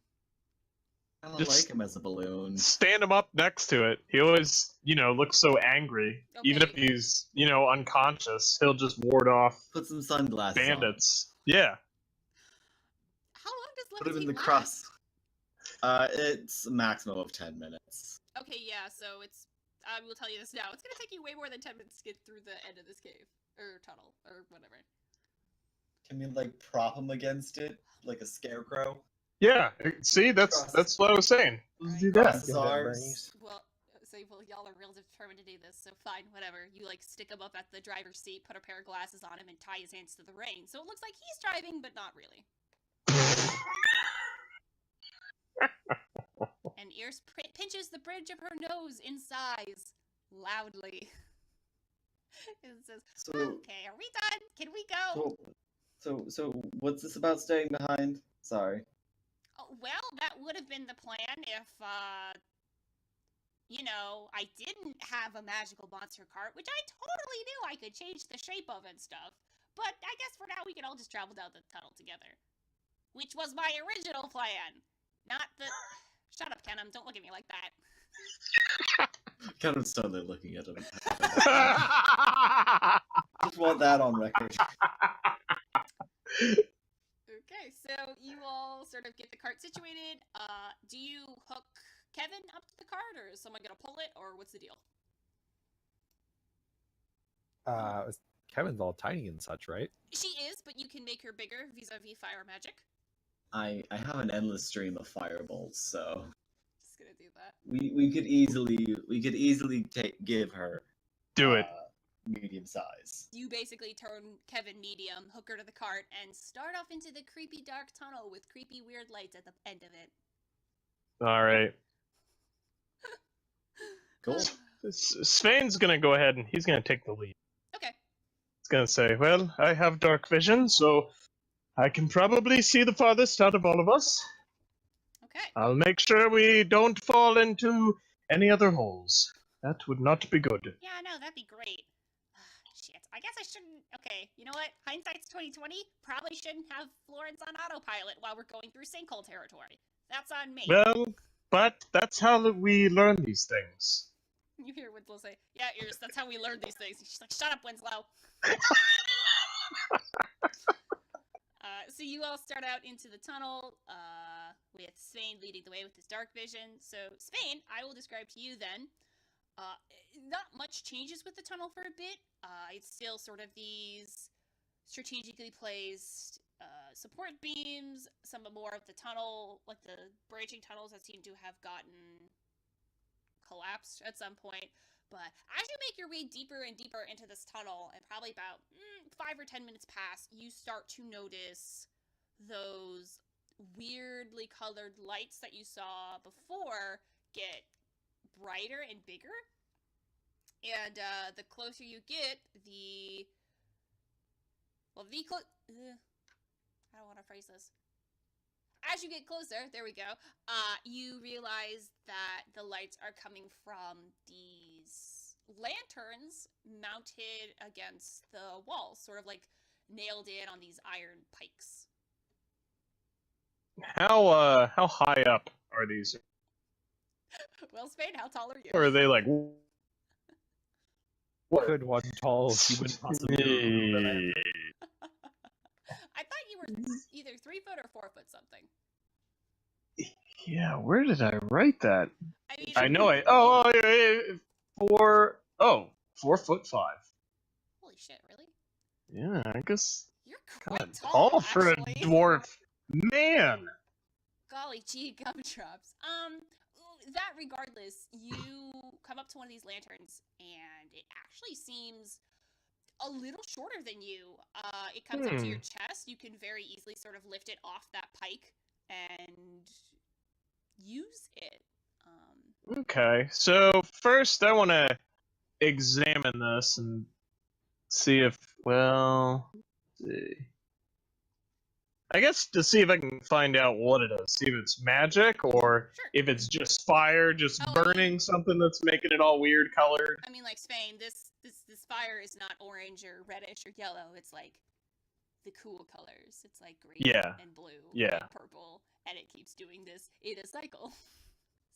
I don't Just like him as a balloon. Stand him up next to it. He always, looks so angry. Okay. Even if he's, unconscious, he'll just ward off Put some sunglasses bandits. Yeah. How long does on. Put him in levitate the last? cross. It's a maximum of 10 minutes. Okay, yeah, so it's I will tell you this now. It's gonna take you way more than 10 minutes to get through the end of this cave. Or tunnel. Or whatever. Can we, like, prop him against it? Like a scarecrow? Yeah, see, that's what I was saying. Let's do that. Cross his arms. Well, y'all are real determined to do this, so fine, whatever. You, like, stick him up at the driver's seat, put a pair of glasses on him, and tie his hands to the reins. So it looks like he's driving, but not really. And Ears pinches the bridge of her nose in sighs, loudly. And says, So, okay, are we done? Can we go? so what's this about staying behind? Sorry. Oh, well, that would have been the plan if, you know, I didn't have a magical monster cart, which I totally knew I could change the shape of and stuff. But I guess for now we can all just travel down the tunnel together. Which was my original plan. Not the... Shut up, Kennam. Don't look at me like that. Kind of suddenly looking at him. Just want that on record. Okay, so you all sort of get the cart situated. Do you hook Kevin up to the cart, or is someone gonna pull it, or what's the deal? Kevin's all tiny and such, right? She is, but you can make her bigger vis-a-vis fire magic. I have an endless stream of firebolts, so Just gonna do that. we could easily give her Do it. medium size. You basically turn Kevin medium, hook her to the cart, and start off into the creepy dark tunnel with creepy weird lights at the end of it. All right. Cool. Svein's gonna go ahead and he's gonna take the lead. Okay. He's gonna say, "Well, I have dark vision, so I can probably see the farthest out of all of us. Okay. I'll make sure we don't fall into any other holes. That would not be good." Yeah, no, that'd be great. Shit. I guess I shouldn't. Okay, you know what? Hindsight's 2020. Probably shouldn't have Florence on autopilot while we're going through sinkhole territory. That's on me. Well, but that's how we learn these things. You hear Winslow say, "Yeah, Ears, that's how we learn these things." She's like, "Shut up, Winslow." So you all start out into the tunnel with Svein leading the way with his dark vision. So Svein, I will describe to you then. Not much changes with the tunnel for a bit. It's still sort of these strategically placed support beams. Some more of the tunnel, like the branching tunnels that seem to have gotten collapsed at some point. But as you make your way deeper and deeper into this tunnel, and probably about 5 or 10 minutes pass, you start to notice those weirdly colored lights that you saw before get brighter and bigger. And the closer you get, I don't want to phrase this. As you get closer, there we go, you realize that the lights are coming from these lanterns mounted against the walls, sort of like nailed in on these iron pikes. How high up are these? Well, Spain, how tall are you? Or are they like? What could one tall human possibly do? I thought you were either 3 foot or 4 foot something. Yeah, where did I write that? I mean, I know I. Oh, 4'5". Holy shit! Really? Yeah, I guess. You're quite God, tall, tall for a actually. dwarf, man. Golly gee, gumdrops. That regardless, you come up to one of these lanterns, and it actually seems a little shorter than you. It comes up to your chest. You can very easily sort of lift it off that pike and use it. Okay, so first I want to examine this and see if, well, let's see. I guess to see if I can find out what it is. See if it's magic or Sure. if it's just fire, just Oh, burning something that's making it all weird colored. I mean, like Spain, this fire is not orange or reddish or yellow. It's like the cool colors. It's like green and blue and purple, and it keeps doing this in a cycle.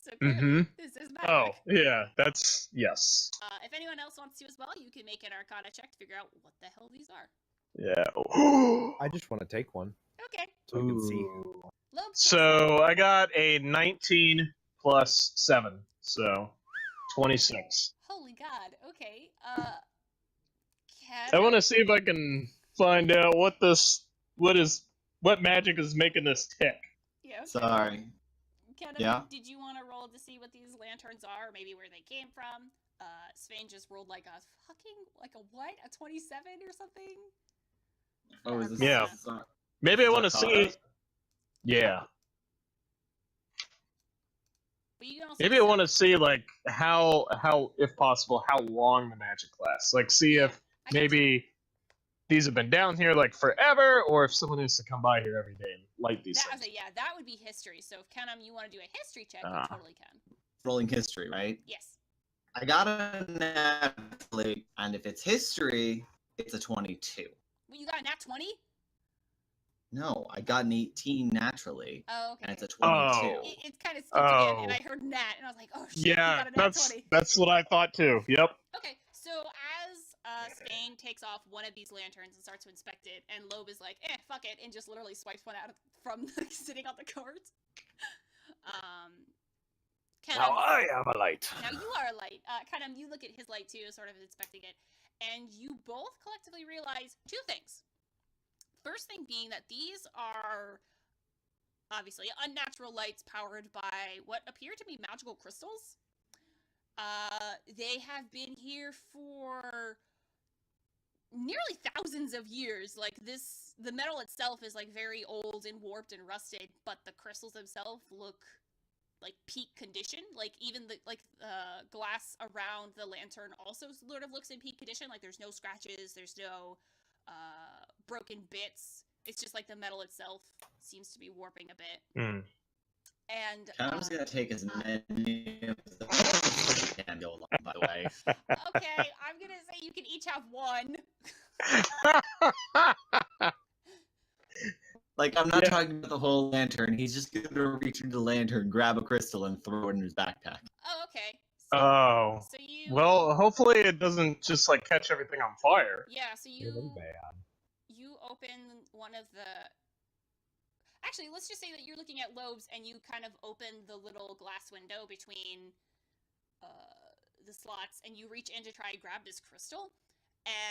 So clearly, this is magic. Oh, yeah, that's, yes. If anyone else wants to as well, you can make an Arcana check to figure out what the hell these are. Yeah. I just want to take one Okay. so I can see. Lobe, So I got a 19 plus 7, so 26. Holy God. Okay. I want to see if I can find out what magic is making this tick. Yeah. Okay. Sorry. Kennam, Yeah? did you want to roll to see what these lanterns are, or maybe where they came from? Svein just rolled like a 27 or something? Oh, is this Yeah. Maybe I want to see. Yeah. But you can also Maybe I want to see like how if possible how long the magic lasts. Like see if maybe these have been down here like forever, or if someone has to come by here every day and light these things. That would be history. So if Kennam, you want to do a history check, you totally can. Rolling history, right? Yes. I got a naturally, and if it's history, it's a 22. Well, you got a nat 20? No, I got an 18 naturally, Oh, okay. and it's a 22. Oh. It's kind of skipped again, and I heard nat, and I was like, oh shit, Yeah, you got a nat 20. that's what I thought too. Yep. Okay, so as Svein takes off one of these lanterns and starts to inspect it, and Lobe is like, fuck it, and just literally swipes one out from sitting on the cart. Now I have a light. Now you are a light. Kennam, you look at his light too, sort of inspecting it, and you both collectively realize two things. First thing being that these are obviously unnatural lights powered by what appear to be magical crystals. They have been here for nearly thousands of years. Like the metal itself is like very old and warped and rusted, but the crystals themselves look like peak condition. Like even the glass around the lantern also sort of looks in peak condition. Like there's no scratches, there's no broken bits. It's just like the metal itself seems to be warping a bit. Mm. And I'm just gonna take as many of the can go along, by the way. Okay, I'm gonna say you can each have one. Like, I'm not talking about the whole lantern. He's just gonna reach into the lantern, grab a crystal, and throw it in his backpack. Oh, okay. So you. Well, hopefully it doesn't just like catch everything on fire. Yeah. So you bad. you open one of the. Actually, let's just say that you're looking at Lobe's, and you kind of open the little glass window between the slots, and you reach in to try and grab this crystal.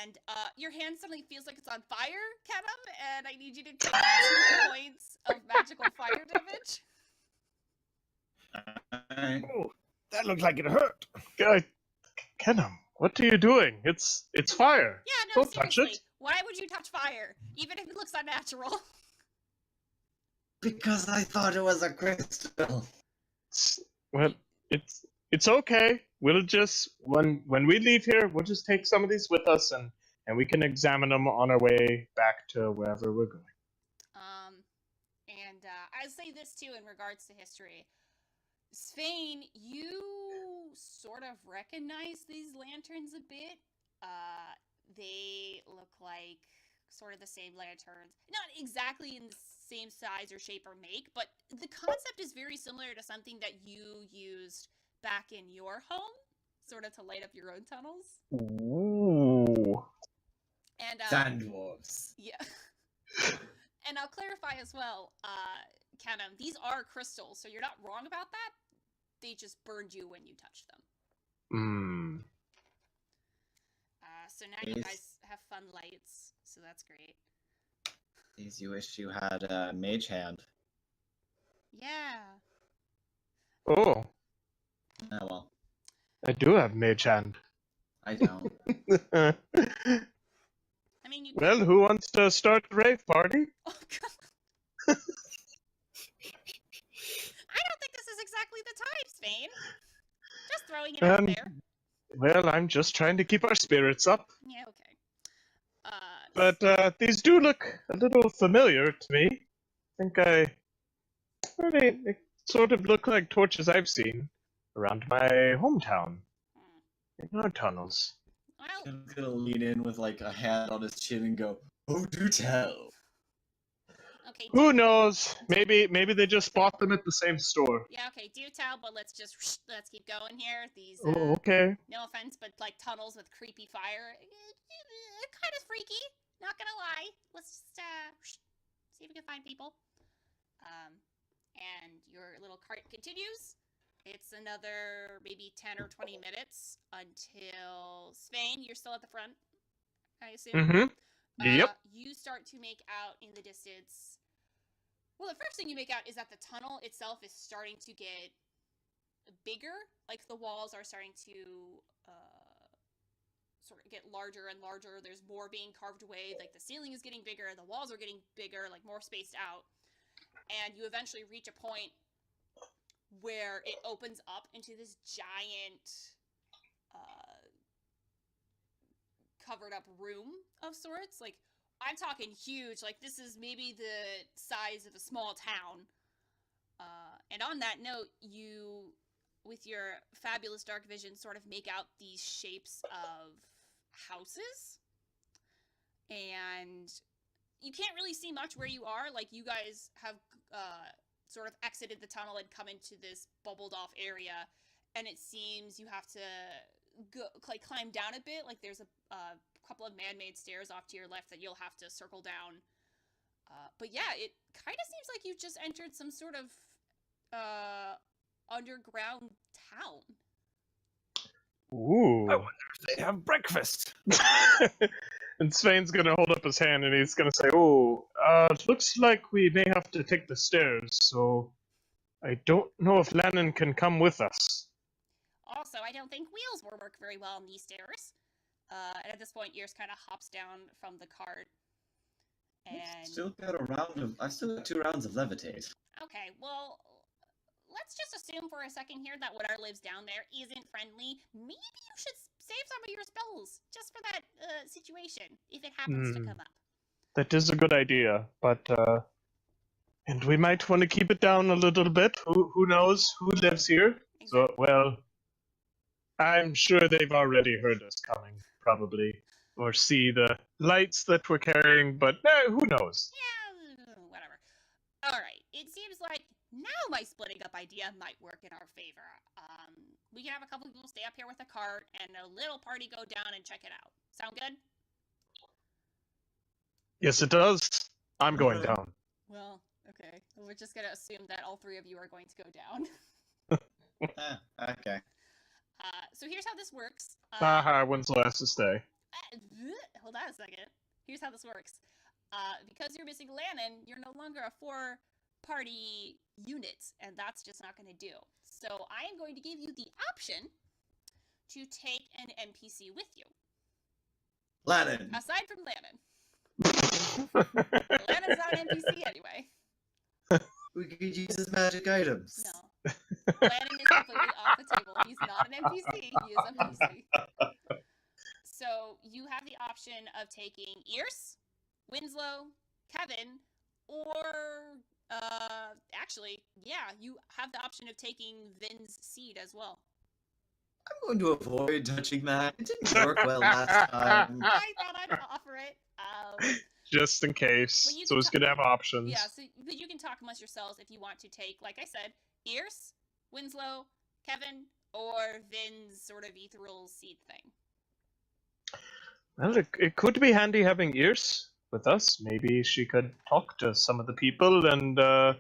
And your hand suddenly feels like it's on fire, Kennam, and I need you to take 2 points of magical fire damage. Oh, that looks like it hurt. Kennam, what are you doing? It's fire. Yeah, no, Don't touch seriously. it. Why would you touch fire, even if it looks unnatural? Because I thought it was a crystal. Well, it's okay. We'll just when we leave here, we'll just take some of these with us, and we can examine them on our way back to wherever we're going. And I say this too in regards to history. Svein, you sort of recognize these lanterns a bit. They look like sort of the same lanterns. Not exactly in the same size or shape or make, but the concept is very similar to something that you used back in your home, sort of to light up your own tunnels. Ooh. And Sand dwarves. yeah. And I'll clarify as well, Kennam, these are crystals, so you're not wrong about that. They just burned you when you touched them. Hmm. So now you guys have fun lights, so that's great. Please, you wish you had a mage hand. Yeah. Oh, Oh well, I do have mage hand. I don't. I mean, you. Well, who wants to start a rave party? Oh God. I don't think this is exactly the time, Svein. Just throwing it out there. Well, I'm just trying to keep our spirits up. Yeah. Okay. But these do look a little familiar to me. I think they sort of look like torches I've seen around my hometown. In our tunnels. Well, I'm gonna lean in with like a hand on his chin and go, "Oh, do tell." okay. Who knows? Maybe they just bought them at the same store. Yeah. Okay. Do tell, but let's keep going here. These. Oh, okay. No offense, but like tunnels with creepy fire, kind of freaky. Not gonna lie. Let's just see if we can find people. And your little cart continues. It's another maybe 10 or 20 minutes until Svein, you're still at the front, I assume. Mm-hmm. Yep. You start to make out in the distance. Well, the first thing you make out is that the tunnel itself is starting to get bigger. Like the walls are starting to sort of get larger and larger. There's more being carved away. Like the ceiling is getting bigger, the walls are getting bigger, like more spaced out. And you eventually reach a point where it opens up into this giant covered up room of sorts. Like, I'm talking huge. Like, this is maybe the size of a small town. And on that note, you, with your fabulous dark vision, sort of make out these shapes of houses. And you can't really see much where you are. Like, you guys have sort of exited the tunnel and come into this bubbled off area. And it seems you have to go, like, climb down a bit. Like, there's a couple of man-made stairs off to your left that you'll have to circle down. But yeah, it kind of seems like you've just entered some sort of underground town. Ooh. I wonder if they have breakfast. And Svein's gonna hold up his hand and he's gonna say, "Oh, it looks like we may have to take the stairs, so I don't know if Lannon can come with us." Also, I don't think wheels will work very well on these stairs. And at this point, Ears kind of hops down from the cart. And I've still got 2 rounds of levitate. okay, well, let's just assume for a second here that whatever lives down there isn't friendly. Maybe you should save some of your spells just for that situation, if it happens to come up. That is a good idea, but and we might want to keep it down a little bit. Who knows who lives here? Exactly. So, well, I'm sure they've already heard us coming, probably, or see the lights that we're carrying. But who knows? Yeah, whatever. All right, it seems like now my splitting up idea might work in our favor. We can have a couple people stay up here with a cart and a little party go down and check it out. Sound good? Yes, it does. I'm going down. Well, okay. We're just gonna assume that all three of you are going to go down. Okay. So here's how this works. Haha, when's the last to stay? Hold on a second. Here's how this works. Because you're missing Lannon, you're no longer a 4-party unit, and that's just not going to do. So I am going to give you the option to take an NPC with you. Lannon. Aside from Lannon. Lannon's not an NPC anyway. We could use his magic items. No. Lannon is completely off the table. He's not an NPC. He is a NPC. So you have the option of taking Ears, Winslow, Kevin, or actually, yeah, you have the option of taking Vin's seed as well. I'm going to avoid touching that. It didn't work well last time. I thought I'd offer it. Just in case. Well, you So can it's good to have options. Yeah, so but you can talk amongst yourselves if you want to take, like I said, Ears, Winslow, Kevin, or Vin's sort of ethereal seed thing. Well, it could be handy having Ears with us. Maybe she could talk to some of the people, and well,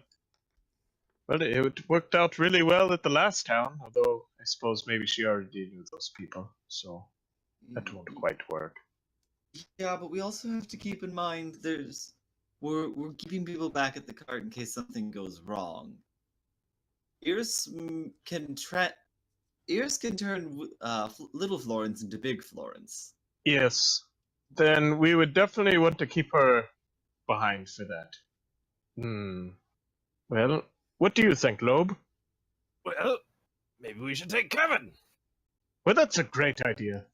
it worked out really well at the last town. Although I suppose maybe she already knew those people, so that won't quite work. Yeah, but we also have to keep in mind we're keeping people back at the cart in case something goes wrong. Ears can turn little Florence into big Florence. Yes, then we would definitely want to keep her behind for that. Well, what do you think, Lobe? Well, maybe we should take Kevin. Well, that's a great idea.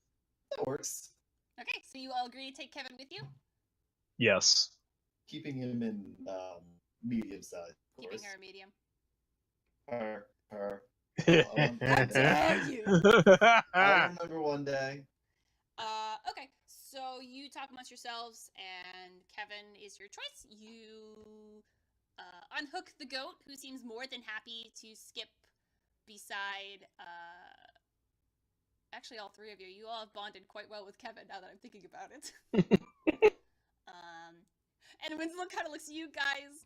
That works. Okay, so you all agree to take Kevin with you? Yes. Keeping him in medium size, of Keeping course. her a medium. Her. How dare you! I'll remember one day. Okay, so you talk amongst yourselves, and Kevin is your choice. You unhook the goat, who seems more than happy to skip beside. Actually, all three of you all have bonded quite well with Kevin. Now that I'm thinking about it. And Winslow kind of looks at you guys.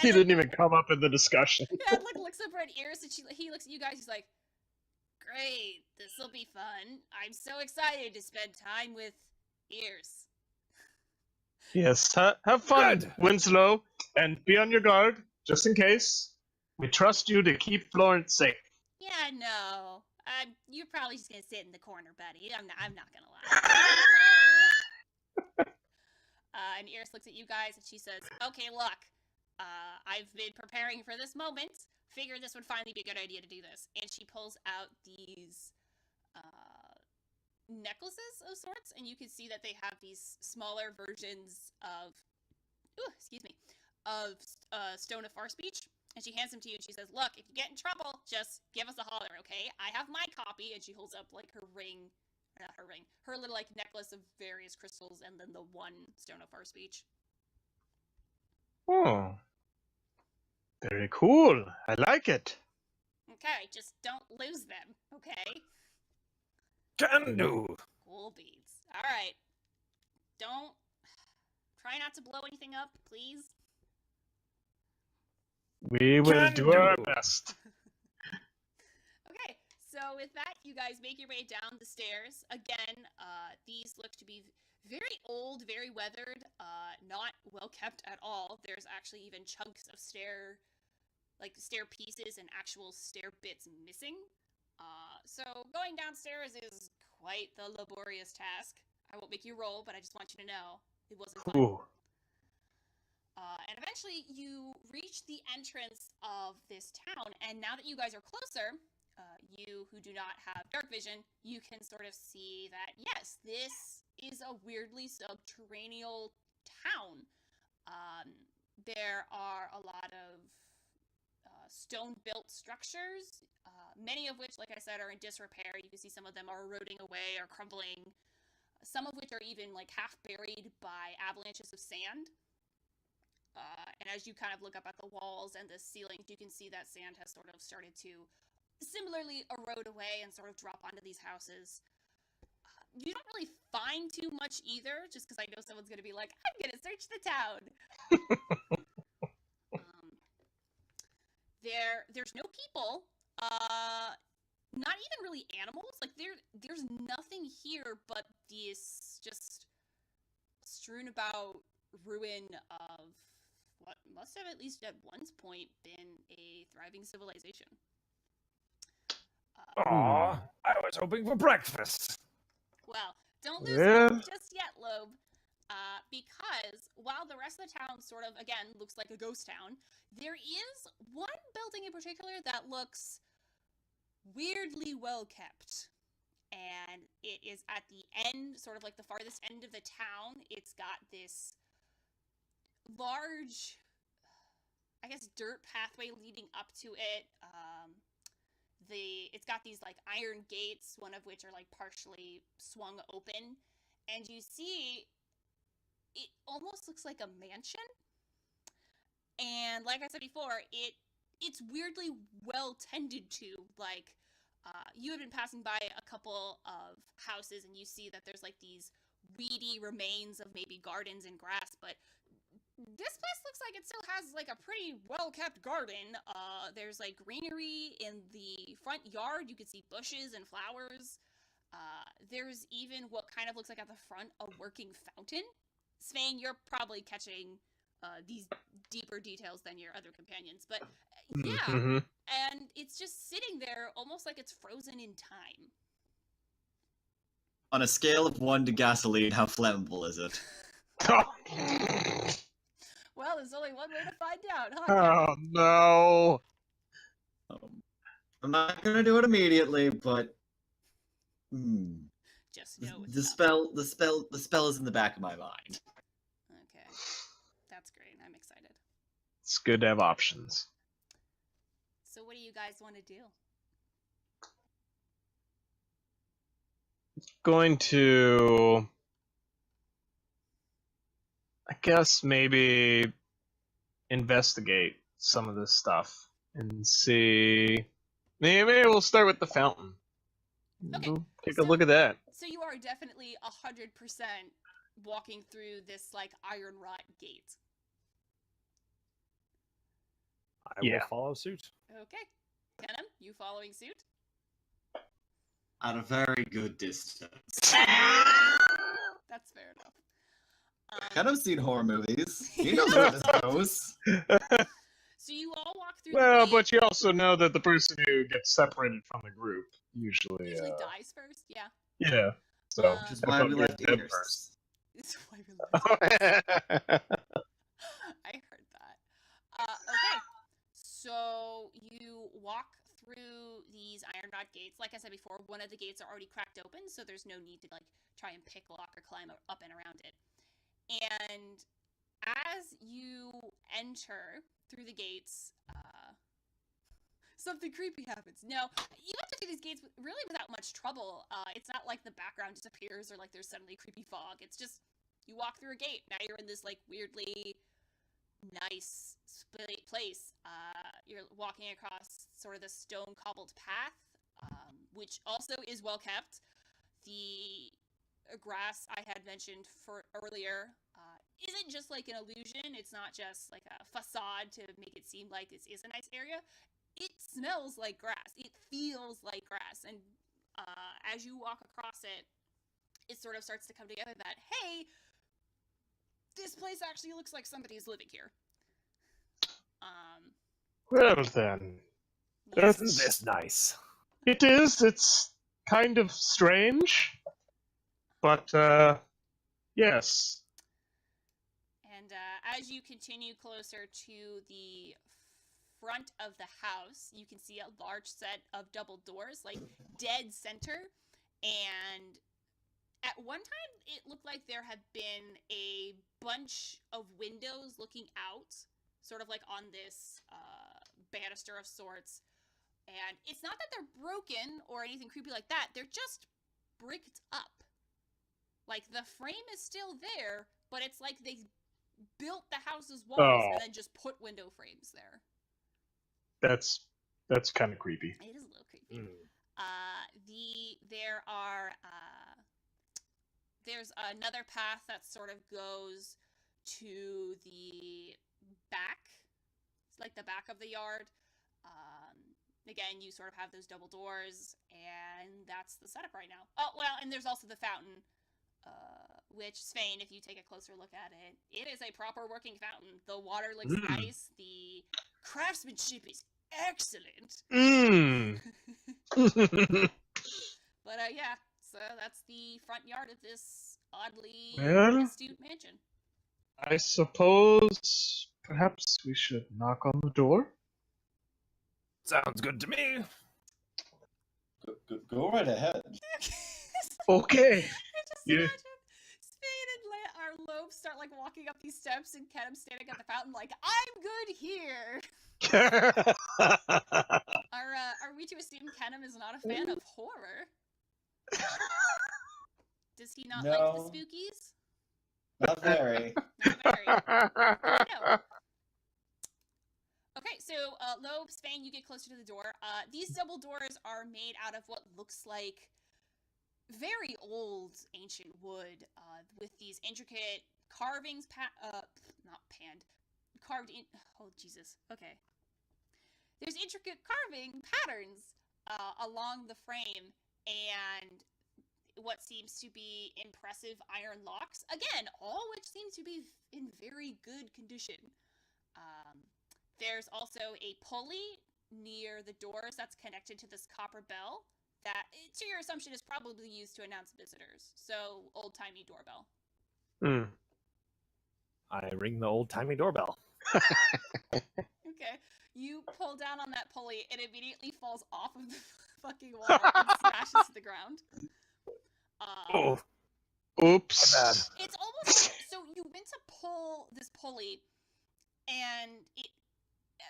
He didn't even come up in the discussion. Yeah, like looks over at Iris and he looks at you guys. He's like, "Great, this will be fun. I'm so excited to spend time with Iris." Yes, have fun, Good. Winslow, and be on your guard, just in case. We trust you to keep Florence safe. Yeah, no. You're probably just gonna sit in the corner, buddy. I'm not gonna lie. And Iris looks at you guys and she says, "Okay, look. I've been preparing for this moment. Figured this would finally be a good idea to do this." And she pulls out these necklaces of sorts, and you can see that they have these smaller versions of, Stone of Far Speech. And she hands them to you, and she says, "Look, if you get in trouble, just give us a holler, okay? I have my copy." And she holds up, like, her little, like, necklace of various crystals, and then the one Stone of Far Speech. Oh. Very cool. I like it. Okay, just don't lose them, okay? Can do. Cool beads. Alright. Don't... Try not to blow anything up, please. We will Can do our do. best. Okay, so with that, you guys make your way down the stairs. Again, these look to be very old, very weathered, not well kept at all. There's actually even chunks of stair pieces and actual stair bits missing. So going downstairs is quite the laborious task. I won't make you roll, but I just want you to know it wasn't fun. Ooh. And eventually you reach the entrance of this town, and now that you guys are closer, you who do not have dark vision, you can sort of see that, yes, this is a weirdly subterranean town. There are a lot of stone-built structures, many of which, like I said, are in disrepair. You can see some of them are eroding away or crumbling, some of which are even like half buried by avalanches of sand. And as you kind of look up at the walls and the ceilings, you can see that sand has sort of started to similarly erode away and sort of drop onto these houses. You don't really find too much either, just because I know someone's going to be like, "I'm going to search the town." There's no people. Not even really animals. Like there's nothing here but this just strewn about ruin of what must have at least at one point been a thriving civilization. Aw, I was hoping for breakfast. Well, don't lose Yeah. hope just yet, Lobe. Because while the rest of the town sort of, again, looks like a ghost town, there is one building in particular that looks weirdly well kept. And it is at the end, sort of like the farthest end of the town. It's got this large, I guess, dirt pathway leading up to it. It's got these like iron gates, one of which are like partially swung open, and you see it almost looks like a mansion. And like I said before, it's weirdly well tended to. Like you have been passing by a couple of houses, and you see that there's like these weedy remains of maybe gardens and grass, but this place looks like it still has like a pretty well-kept garden. There's like greenery in the front yard. You can see bushes and flowers. There's even what kind of looks like at the front a working fountain. Svein, you're probably catching these deeper details than your other companions, but yeah, Mm-hmm. and it's just sitting there almost like it's frozen in time. On a scale of 1 to gasoline, how flammable is it? Well, there's only one way to find out, huh, Kevin? Oh no! I'm not gonna do it immediately, but Just know it's the spell is in the back of my mind. Okay, that's great. I'm excited. It's good to have options. So what do you guys want to do? Going to, I guess, maybe investigate some of this stuff and see. Maybe we'll start with the fountain. Okay, We'll take a look at that. So you are definitely 100% walking through this like iron wrought gate. I Yeah. will follow suit. Okay. Kennam, you following suit? At a very good distance. That's fair enough. Kind of seen horror movies. He knows where this goes. So you all walk through Well, the but gate. you also know that the person who gets separated from the group usually Dies first, yeah. yeah. So Which is why we left him Ears. first. This is why we left. I heard that. Okay, so you walk through these iron rod gates. Like I said before, one of the gates are already cracked open, so there's no need to like try and pick lock or climb up and around it. And as you enter through the gates, something creepy happens. No, you enter through these gates really without much trouble. It's not like the background disappears or like there's suddenly creepy fog. It's just you walk through a gate. Now you're in this like weirdly nice place. You're walking across sort of the stone cobbled path, which also is well kept. The grass I had mentioned for earlier isn't just like an illusion. It's not just like a facade to make it seem like this is a nice area. It smells like grass. It feels like grass. And as you walk across it, it sort of starts to come together that, hey, this place actually looks like somebody's living here. Well then, Isn't this nice? it is. It's kind of strange, but yes. And as you continue closer to the front of the house, you can see a large set of double doors, like dead center. And at one time, it looked like there had been a bunch of windows looking out, sort of like on this banister of sorts. And it's not that they're broken or anything creepy like that. They're just bricked up. Like, the frame is still there, but it's like they built the house's walls and then just put window frames there. That's kind of creepy. It is a little creepy. There's another path that sort of goes to the back. It's like the back of the yard. Again, you sort of have those double doors, and that's the setup right now. Oh, well, and there's also the fountain, which, Svein, if you take a closer look at it, it is a proper working fountain. The water looks nice. The craftsmanship is excellent. But, yeah, so that's the front yard of this oddly astute mansion. I suppose perhaps we should knock on the door. Sounds good to me. Go right ahead. Okay. Just Yeah. imagine Svein and Lobe start like walking up these steps, and Kennam standing at the fountain like, I'm good here. Are we to assume Kennam is not a fan of horror? Does he not like the spookies? Not very. Not very. Good to know. Okay, so Lobe, Svein, you get closer to the door. These double doors are made out of what looks like very old ancient wood, with these intricate carvings, carved in. Oh Jesus. Okay. There's intricate carving patterns along the frame, and what seems to be impressive iron locks. Again, all which seem to be in very good condition. There's also a pulley near the doors that's connected to this copper bell that, to your assumption, is probably used to announce visitors. So, old-timey doorbell. I ring the old-timey doorbell. Okay. You pull down on that pulley, it immediately falls off of the fucking wall and smashes to the ground. Oh, Oops. my bad. It's almost like, so you went to pull this pulley, and it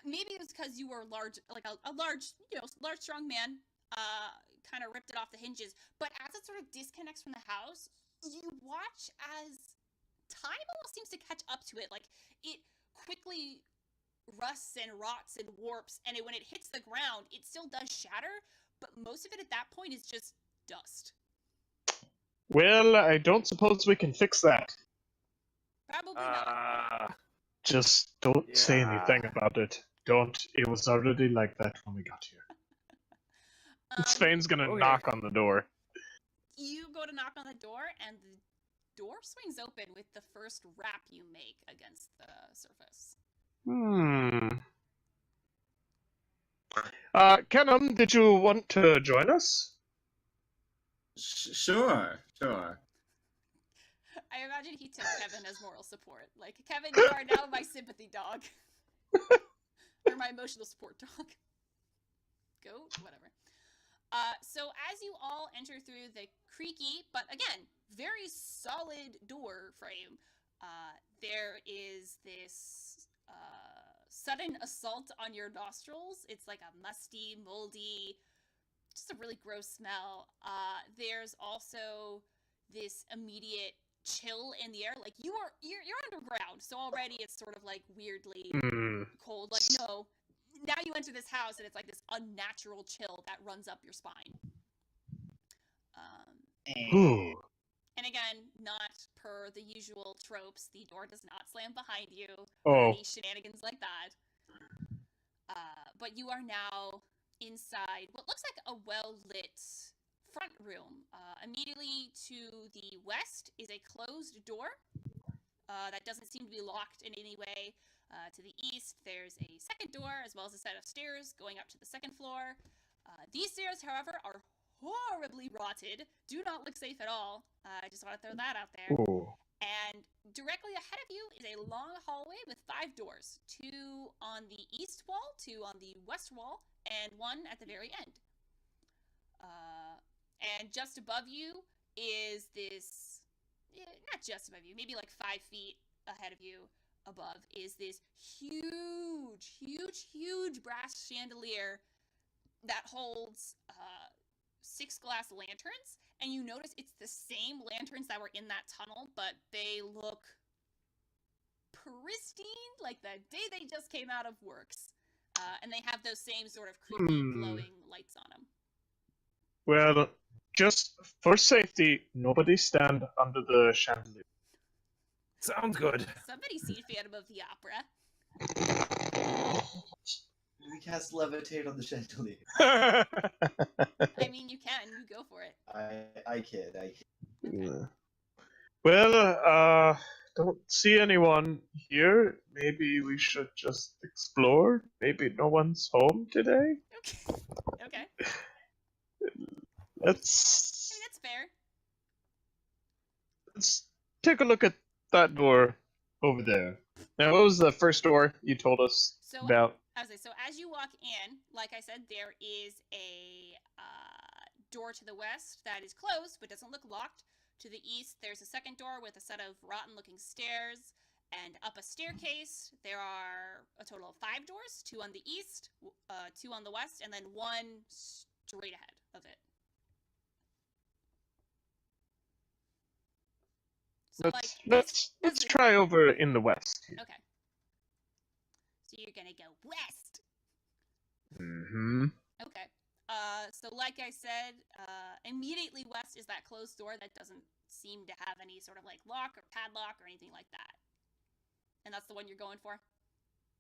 maybe it was because you were large, like a large, large, strong man, kind of ripped it off the hinges. But as it sort of disconnects from the house, you watch as time almost seems to catch up to it. Like, it quickly rusts and rots and warps, and when it hits the ground, it still does shatter, but most of it at that point is just dust. Well, I don't suppose we can fix that. Probably not. Just don't say anything about it. don't. It was already like that when we got here. Svein's gonna okay. knock on the door. You go to knock on the door, and the door swings open with the first rap you make against the surface. Kennam, did you want to join us? Sure. I imagine he took Kevin as moral support. Like, Kevin, you are now my sympathy dog. Or my emotional support dog. Goat? Whatever. So as you all enter through the creaky, but again, very solid door frame, there is this sudden assault on your nostrils. It's like a musty, moldy, just a really gross smell. There's also this immediate chill in the air. Like, you're underground, so already it's sort of like weirdly cold. Like, no, now you enter this house and it's like this unnatural chill that runs up your spine. And again, not per the usual tropes, the door does not slam behind you or any shenanigans like that. But you are now inside what looks like a well-lit front room. Immediately to the west is a closed door that doesn't seem to be locked in any way. To the east, there's a second door, as well as a set of stairs going up to the second floor. These stairs, however, are horribly rotted. Do not look safe at all. I just want to throw that out there. Ooh. And directly ahead of you is a long hallway with 5 doors. 2 on the east wall, 2 on the west wall, and 1 at the very end. And just above you is this... not just above you, maybe like 5 feet ahead of you above is this huge brass chandelier that holds 6 glass lanterns, and you notice it's the same lanterns that were in that tunnel, but they look pristine, like the day they just came out of works. And they have those same sort of creepy glowing lights on them. Well, just for safety, nobody stand under the chandelier. Sounds good. Somebody seen Phantom of the Opera. We cast levitate on the chandelier. I mean, you can. You go for it. I kid. Okay. Well, don't see anyone here. Maybe we should just explore. Maybe no one's home today. Okay. Let's I mean, that's fair. let's take a look at that door over there. Now, what was the first door you told us about? So as you walk in, like I said, there is a door to the west that is closed but doesn't look locked. To the east, there's a second door with a set of rotten-looking stairs, and up a staircase, there are a total of 5 doors, 2 on the east, 2 on the west, and then 1 straight ahead of it. So, Let's try over in the west. Okay. So you're gonna go west. Mm-hmm. Okay. So like I said, immediately west is that closed door that doesn't seem to have any sort of like lock or padlock or anything like that. And that's the one you're going for?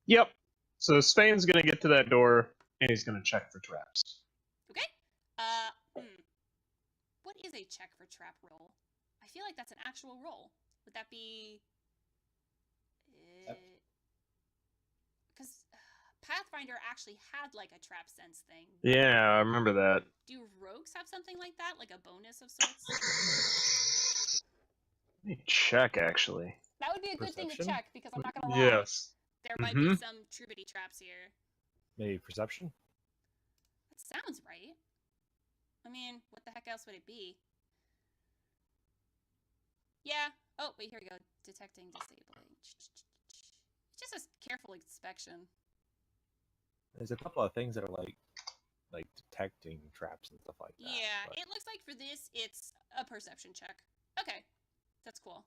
Yep. So Svein's gonna get to that door and he's gonna check for traps. Okay. What is a check for trap roll? I feel like that's an actual roll. Would that be... Because Pathfinder actually had like a trap sense thing. Yeah, I remember that. Do rogues have something like that? Like a bonus of sorts? Let me check, actually. That would be a good thing to Perception? check, because I'm not going to lie. Yes. There might be some troubadour traps here. Maybe perception? That sounds right. I mean, what the heck else would it be? Yeah. Oh, wait, here we go. Detecting, disabling. Just a careful inspection. There's a couple of things that are like detecting traps and stuff like that. Yeah, but... it looks like for this, it's a perception check. Okay. That's cool.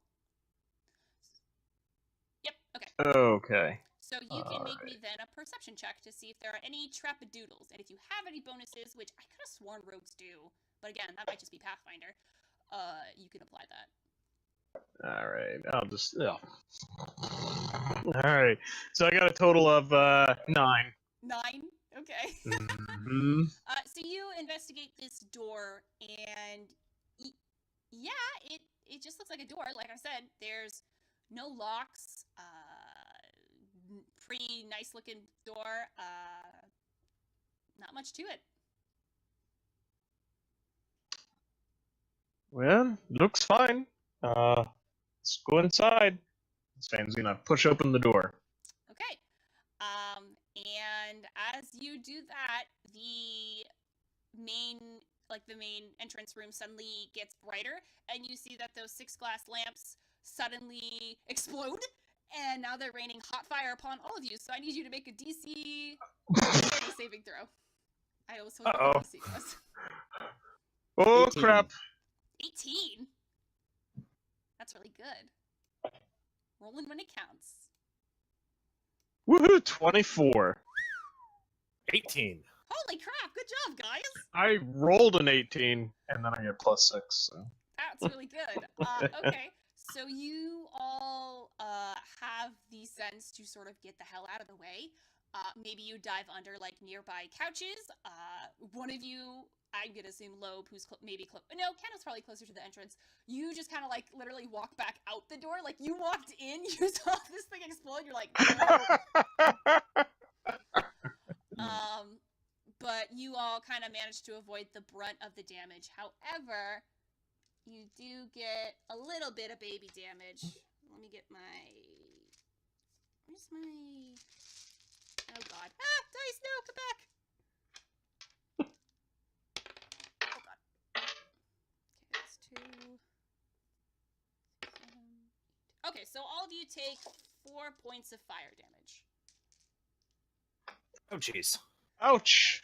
Yep, okay. Okay. So you can make me then a perception check to see if there are any trappadoodles. And if you have any bonuses, which I could have sworn rogues do, but again, that might just be Pathfinder, you can apply that. All right, I'll just. All right, so I got a total of 9. 9. Okay. Mm-hmm. So you investigate this door, and yeah, it just looks like a door. Like I said, there's no locks. Pretty nice looking door. Not much to it. Well, looks fine. Let's go inside. Sven's gonna push open the door. Okay. And as you do that, the main entrance room suddenly gets brighter, and you see that those 6 glass lamps suddenly explode, and now they're raining hot fire upon all of you. So I need you to make a DC saving throw. I always told you what DC was. Oh 18. crap! 18. That's really good. Rolling when it counts. Woohoo! 24. 18. Holy crap! Good job, guys. I rolled an 18, and then I get +6. So. That's really good. Okay, so you all have the sense to sort of get the hell out of the way. Maybe you dive under like nearby couches. One of you, I'm gonna assume Lobe, who's no, Kennam's probably closer to the entrance. You just kind of like literally walk back out the door. Like you walked in, you saw this thing explode. You're like, no. But you all kind of managed to avoid the brunt of the damage. However, you do get a little bit of baby damage. Let me get my... Where's my... Oh god. Ah! Dice, no! Come back! Oh god. Okay, that's 2... 7... Okay, so all of you take 4 points of fire damage. Oh, jeez. Ouch!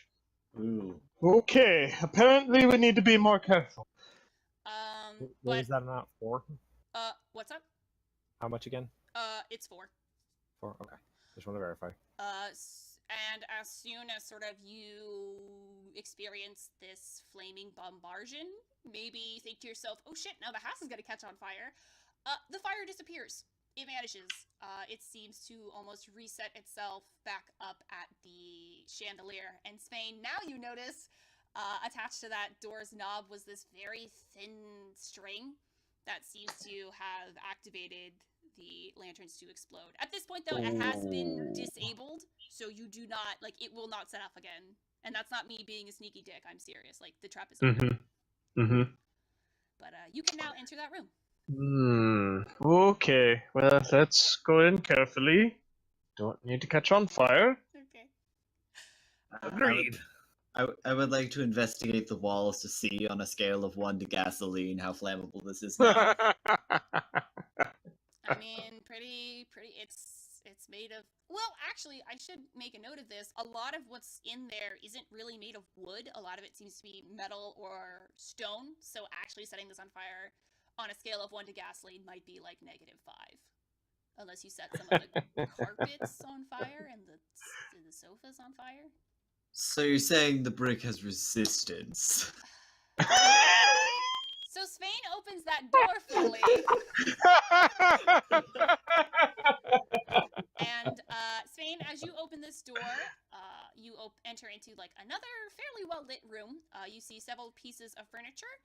Ooh. Okay, apparently we need to be more careful. What is that amount for? What's up? How much again? It's 4. 4? Okay. Just want to verify. And as soon as sort of you experience this flaming bombardment, maybe you think to yourself, oh shit, now the house is gonna catch on fire. The fire disappears. It vanishes. It seems to almost reset itself back up at the chandelier. And Svein, now you notice, attached to that door's knob was this very thin string that seems to have activated the lanterns to explode. At this point, though, it has been disabled, so you do not, like, it will not set off again. And that's not me being a sneaky dick. I'm serious. Like, the trap is open. But you can now enter that room. Okay, well, let's go in carefully. Don't need to catch on fire. Okay. Agreed. I would like to investigate the walls to see, on a scale of 1 to gasoline, how flammable this is now. I mean, pretty. It's made of. Well, actually, I should make a note of this. A lot of what's in there isn't really made of wood. A lot of it seems to be metal or stone. So actually, setting this on fire on a scale of 1 to gasoline might be like -5, unless you set some of the carpets on fire and the sofas on fire. So you're saying the brick has resistance? So Svein opens that door fully. And Svein, as you open this door, you enter into like another fairly well lit room. You see several pieces of furniture,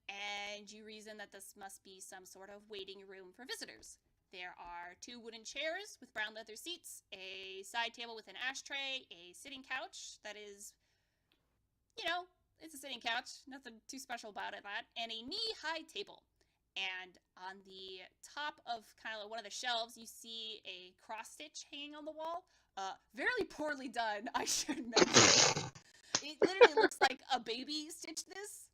and you reason that this must be some sort of waiting room for visitors. There are 2 wooden chairs with brown leather seats, a side table with an ashtray, a sitting couch that is, you know, it's a sitting couch, nothing too special about it, and a knee-high table. And on the top of kind of one of the shelves, you see a cross-stitch hanging on the wall. Very poorly done, I should mention. It literally looks like a baby stitched this.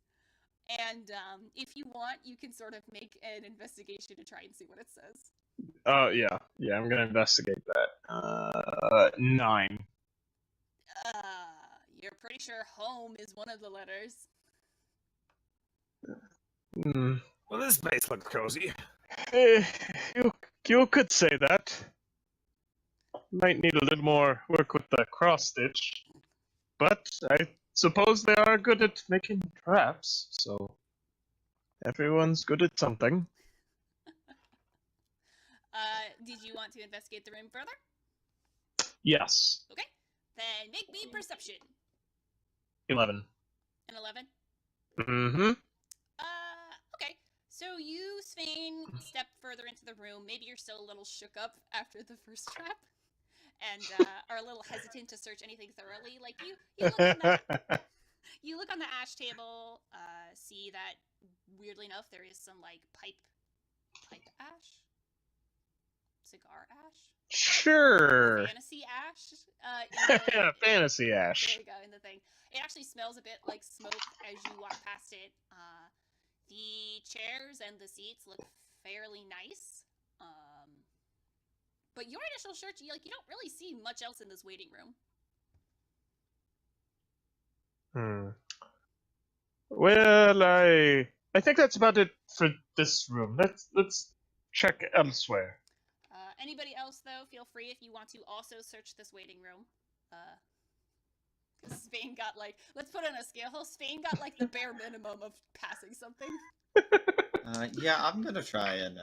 And if you want, you can sort of make an investigation to try and see what it says. Oh, yeah, I'm gonna investigate that. 9. You're pretty sure home is one of the letters. Well, this place looks cozy. You could say that. Might need a little more work with the cross stitch, but I suppose they are good at making traps, so everyone's good at something. Did you want to investigate the room further? Yes. Okay. Then make me perception. 11. An 11? Mm-hmm. Okay. So you, Svein, step further into the room. Maybe you're still a little shook up after the first trap, and are a little hesitant to search anything thoroughly. Like you look on the ash table, see that weirdly enough there is some like pipe ash, cigar ash, Sure. fantasy ash. Yeah, fantasy ash. There you go, in the thing. It actually smells a bit like smoke as you walk past it. The chairs and the seats look fairly nice. But your initial search, you don't really see much else in this waiting room. Well, I think that's about it for this room. Let's check elsewhere. Anybody else, though, feel free if you want to also search this waiting room. Svein got let's put on a scale. Svein got the bare minimum of passing something. Yeah, I'm gonna try and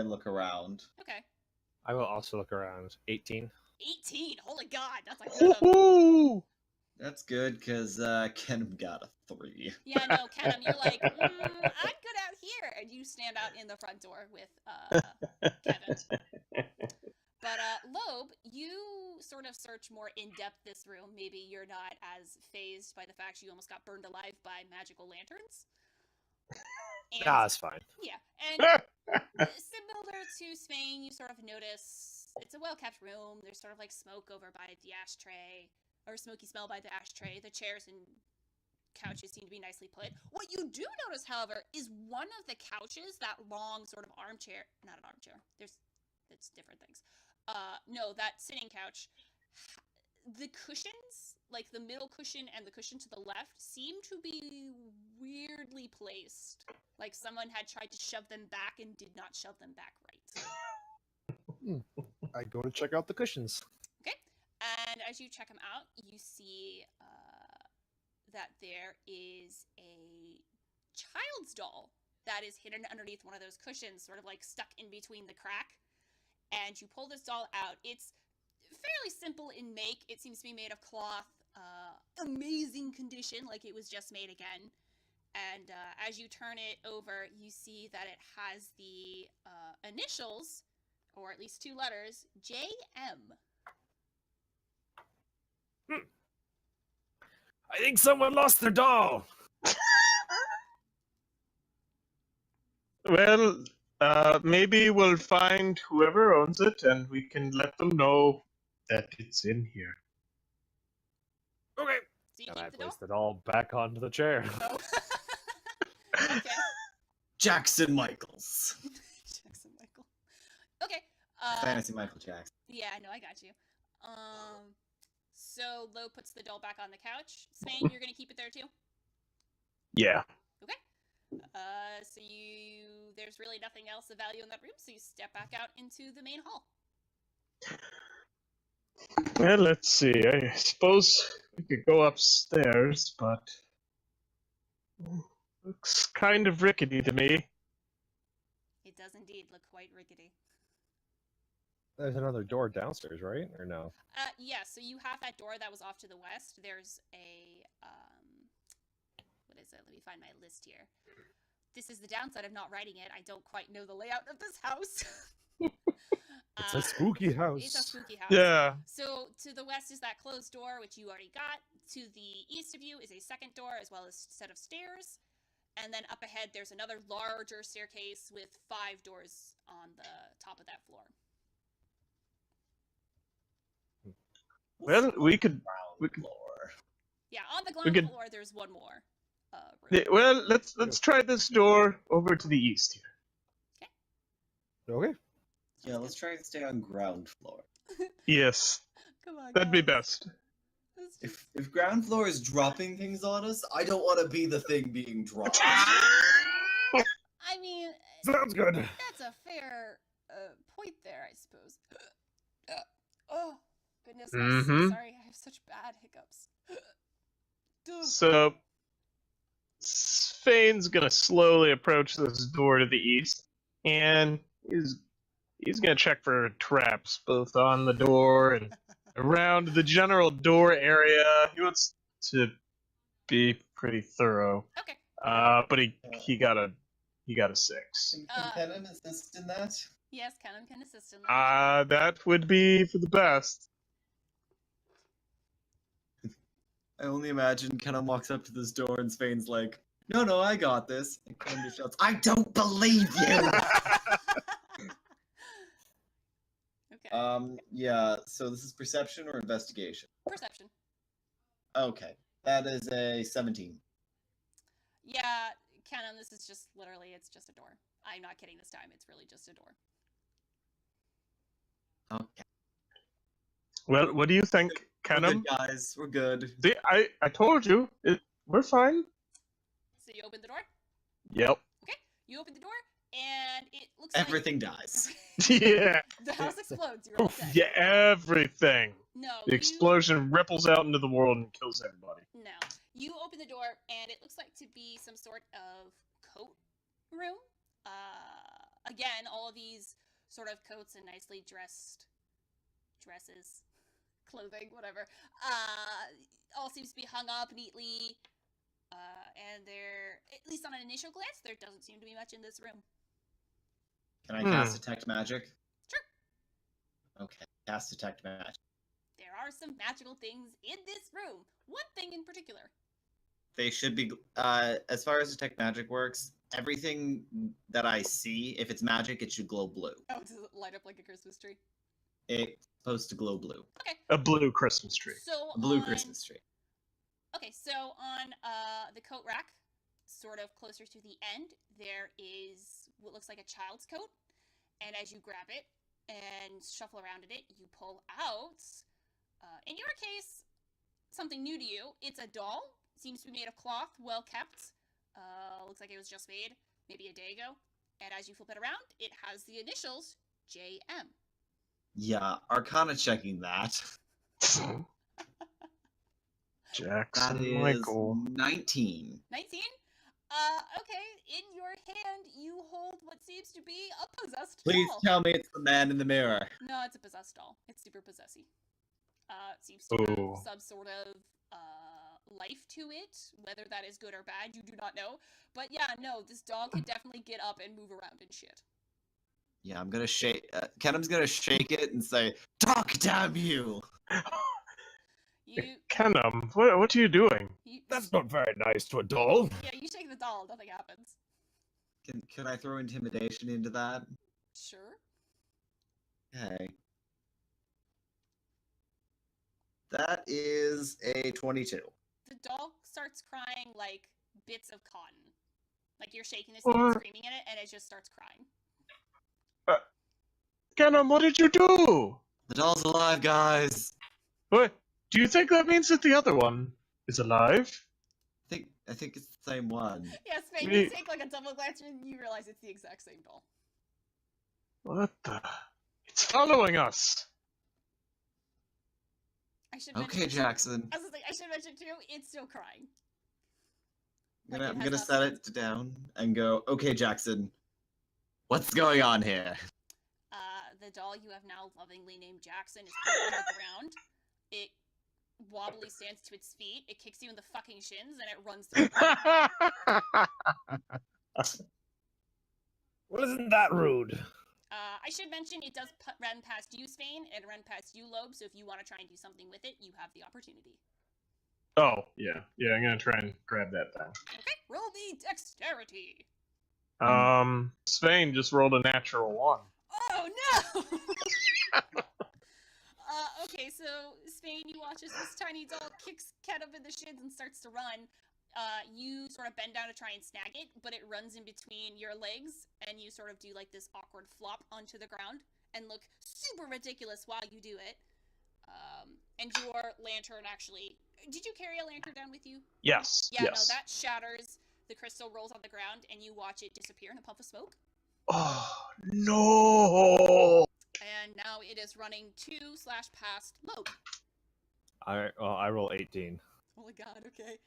look around. Okay. I will also look around. 18. 18. Holy God, that's a good. Woohoo! That's good because Kennam got a 3. Yeah, no, Kennam, you're like, I'm good out here, and you stand out in the front door with Kevin. But Lobe, you sort of search more in depth this room. Maybe you're not as phased by the fact you almost got burned alive by magical lanterns. And, That's fine. yeah, and similar to Svein, you sort of notice it's a well-kept room. There's sort of smoke over by the ashtray, or smoky smell by the ashtray. The chairs and couches seem to be nicely put. What you do notice, however, is one of the couches, that long sort of armchair, not an armchair, it's different things. No, that sitting couch, the cushions, the middle cushion and the cushion to the left, seem to be weirdly placed. Like someone had tried to shove them back and did not shove them back right. I go to check out the cushions. Okay, and as you check them out, you see that there is a child's doll that is hidden underneath one of those cushions, sort of stuck in between the crack. And you pull this doll out. It's fairly simple in make. It seems to be made of cloth. Amazing condition, like it was just made again. And as you turn it over, you see that it has the initials, or at least 2 letters, JM. I think someone lost their doll. Well, maybe we'll find whoever owns it, and we can let them know that it's in here. Okay. So you And I keep the doll? placed it all back onto the chair. Oh. Okay. Jackson Michaels. Jackson Michael. Okay. Fantasy Michael Jackson. Yeah, no, I got you. So Lobe puts the doll back on the couch. Svein, you're gonna keep it there too? Yeah. Okay. So there's really nothing else of value in that room, so you step back out into the main hall. Well, let's see. I suppose we could go upstairs, but looks kind of rickety to me. It does indeed look quite rickety. There's another door downstairs, right? Or no? Yeah, so you have that door that was off to the west. There's a, what is it? Let me find my list here. This is the downside of not writing it. I don't quite know the layout of this house. It's a spooky house. It's a spooky house. Yeah. So to the west is that closed door, which you already got. To the east of you is a second door, as well as a set of stairs. And then up ahead, there's another larger staircase with 5 doors on the top of that floor. Well, we could. Floor. Yeah, on the ground floor, there's one more room. Yeah, well, let's try this door over to the east here. Okay. Yeah, let's try and stay on ground floor. Yes, Come on, that'd be guys. best. Let's just- If ground floor is dropping things on us, I don't want to be the thing being dropped. I mean, Sounds good. that's a fair point there, I suppose. Oh, goodness. I'm so Mhm. sorry. I have such bad hiccups. Duh. So, Svein's gonna slowly approach this door to the east, and He's gonna check for traps, both on the door and around the general door area. He wants to be pretty thorough. Okay. But he got a 6. Can Kennam assist in that? Yes, Kennam can assist in that. That would be for the best. I only imagine Kennam walks up to this door and Svein's like, no, I got this. And Kennam just shouts, I don't believe you! Okay. Yeah, so this is perception or investigation? Perception. Okay, that is a 17. Yeah, Kennam, this is just literally, it's just a door. I'm not kidding this time. It's really just a door. Okay. Well, what do you think, We're Kennam? good, guys. We're good. See, I told you, we're fine. So you open the door? Yep. Okay, you open the door, and it looks Everything dies. Yeah. the house explodes. You're all dead. Yeah, everything. No. The explosion ripples out into the world and kills everybody. No. You open the door, and it looks like to be some sort of coat room. Again, all of these sort of coats and nicely dressed dresses, clothing, whatever. All seems to be hung up neatly. And there, at least on an initial glance, there doesn't seem to be much in this room. Can I cast Detect Magic? Sure. Okay, cast Detect Magic. There are some magical things in this room. One thing in particular. They should be, as far as Detect Magic works, everything that I see, if it's magic, it should glow blue. Oh, does it light up like a Christmas tree? It's supposed to glow blue. Okay. A blue Christmas tree. So A blue Christmas tree. Okay, so on the coat rack, sort of closer to the end, there is what looks like a child's coat. And as you grab it and shuffle around in it, you pull out, in your case, something new to you. It's a doll. Seems to be made of cloth, well kept. Looks like it was just made maybe a day ago. And as you flip it around, it has the initials JM. Yeah, Arcana checking that. Jackson That is Michael. 19. 19? Okay, in your hand, you hold what seems to be a possessed Please doll. tell me it's the man in the mirror. No, it's a possessed doll. It's super possessy. It seems to Ooh. have some sort of life to it. Whether that is good or bad, you do not know. But yeah, no, this dog can definitely get up and move around and shit. Yeah, I'm gonna shake. Kennam's gonna shake it and say, "Talk, damn you!" You, Kennam, what are you doing? That's not very nice to a doll. Yeah, you shake the doll, nothing happens. Can I throw intimidation into that? Sure. Okay. That is a 22. The doll starts crying like bits of cotton. Like you're shaking this thing and What? screaming at it, and it just starts crying. Kennam, what did you do? The doll's alive, guys. What? Do you think that means that the other one is alive? I think it's the same one. Yes, Svein, Me- you take like a double glance and you realize it's the exact same doll. What the? It's following us. I should Okay, mention, Jackson. I was gonna say, I should mention too, it's still crying. I'm it gonna has set it down and go, okay, Jackson. What's going on here? The doll you have now lovingly named Jackson is put on the ground. It wobbly stands to its feet. It kicks you in the fucking shins and it runs through. Well, isn't that rude? I should mention it does run past you, Svein, and run past you, Lobe. So if you want to try and do something with it, you have the opportunity. Oh, yeah. Yeah, I'm gonna try and grab that thing. Okay, roll me dexterity. Svein just rolled a natural 1. Oh no! Okay, so Svein, you watch as this tiny doll kicks Kennam in the shins and starts to run. You sort of bend down to try and snag it, but it runs in between your legs, and you sort of do like this awkward flop onto the ground and look super ridiculous while you do it. And your lantern actually... Did you carry a lantern down with you? Yes. Yeah, yes. no, that shatters. The crystal rolls on the ground, and you watch it disappear in a puff of smoke. Oh, no! And now it is running to / past Lobe. I roll 18. Oh my god, okay.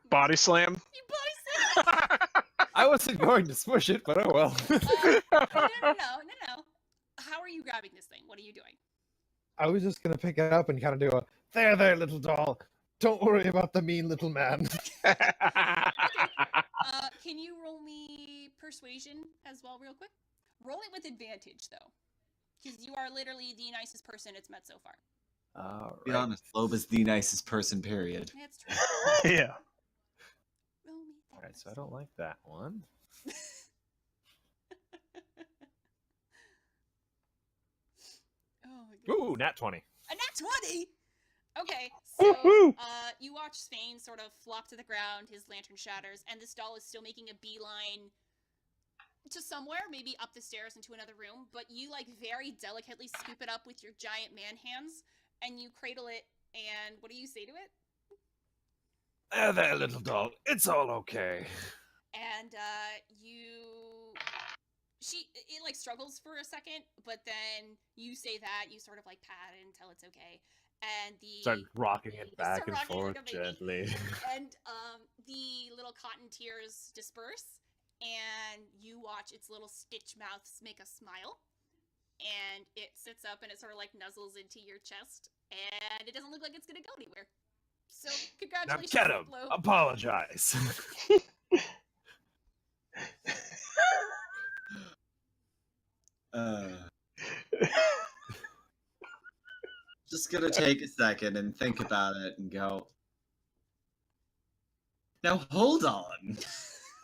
Body slam? You body slam! I wasn't going to smush it, but oh well. No. you grabbing this thing? What are you doing? I was just gonna pick it up and kind of do a there, little doll. Don't worry about the mean little man. Can you roll me persuasion as well, real quick? Roll it with advantage, though, because you are literally the nicest person it's met so far. Be honest, Lobe is the nicest person, period. That's true. Yeah. Roll me that All right, so I don't like that one. Oh my god. Ooh, nat 20. A nat 20! Okay, so Woohoo! you watch Svein sort of flop to the ground, his lantern shatters, and this doll is still making a beeline to somewhere, maybe up the stairs into another room, but you like very delicately scoop it up with your giant man hands, and you cradle it, and what do you say to it? There, little doll. It's all okay. And it like struggles for a second, but then you say that, you sort of like pat it and tell it's okay. And Start rocking it back start and rocking it forth like a baby. gently. And the little cotton tears disperse, and you watch its little stitch mouths make a smile, and it sits up and it sort of like nuzzles into your chest, and it doesn't look like it's gonna go anywhere. So Now, congratulations, Kennam, Lobe. apologize. Just gonna take a second and think about it and go. Now hold on.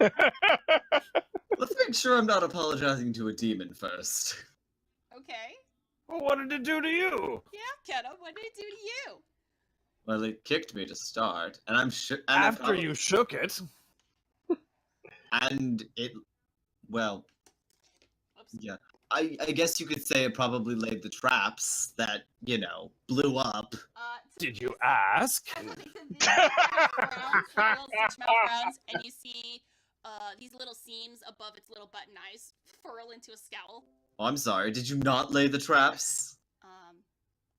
Let's make sure I'm not apologizing to a demon first. Okay. Well, what did it do to you? Yeah, Kennam, what did it do to you? Well, it kicked me to start, and I'm sure. After you shook it. And it, well, Oops. yeah. I guess you could say it probably laid the traps that, blew up. Did you ask? As like the little stitch mouth rounds, and you see these little seams above its little button eyes furl into a scowl. Oh, I'm sorry, did you not lay the traps?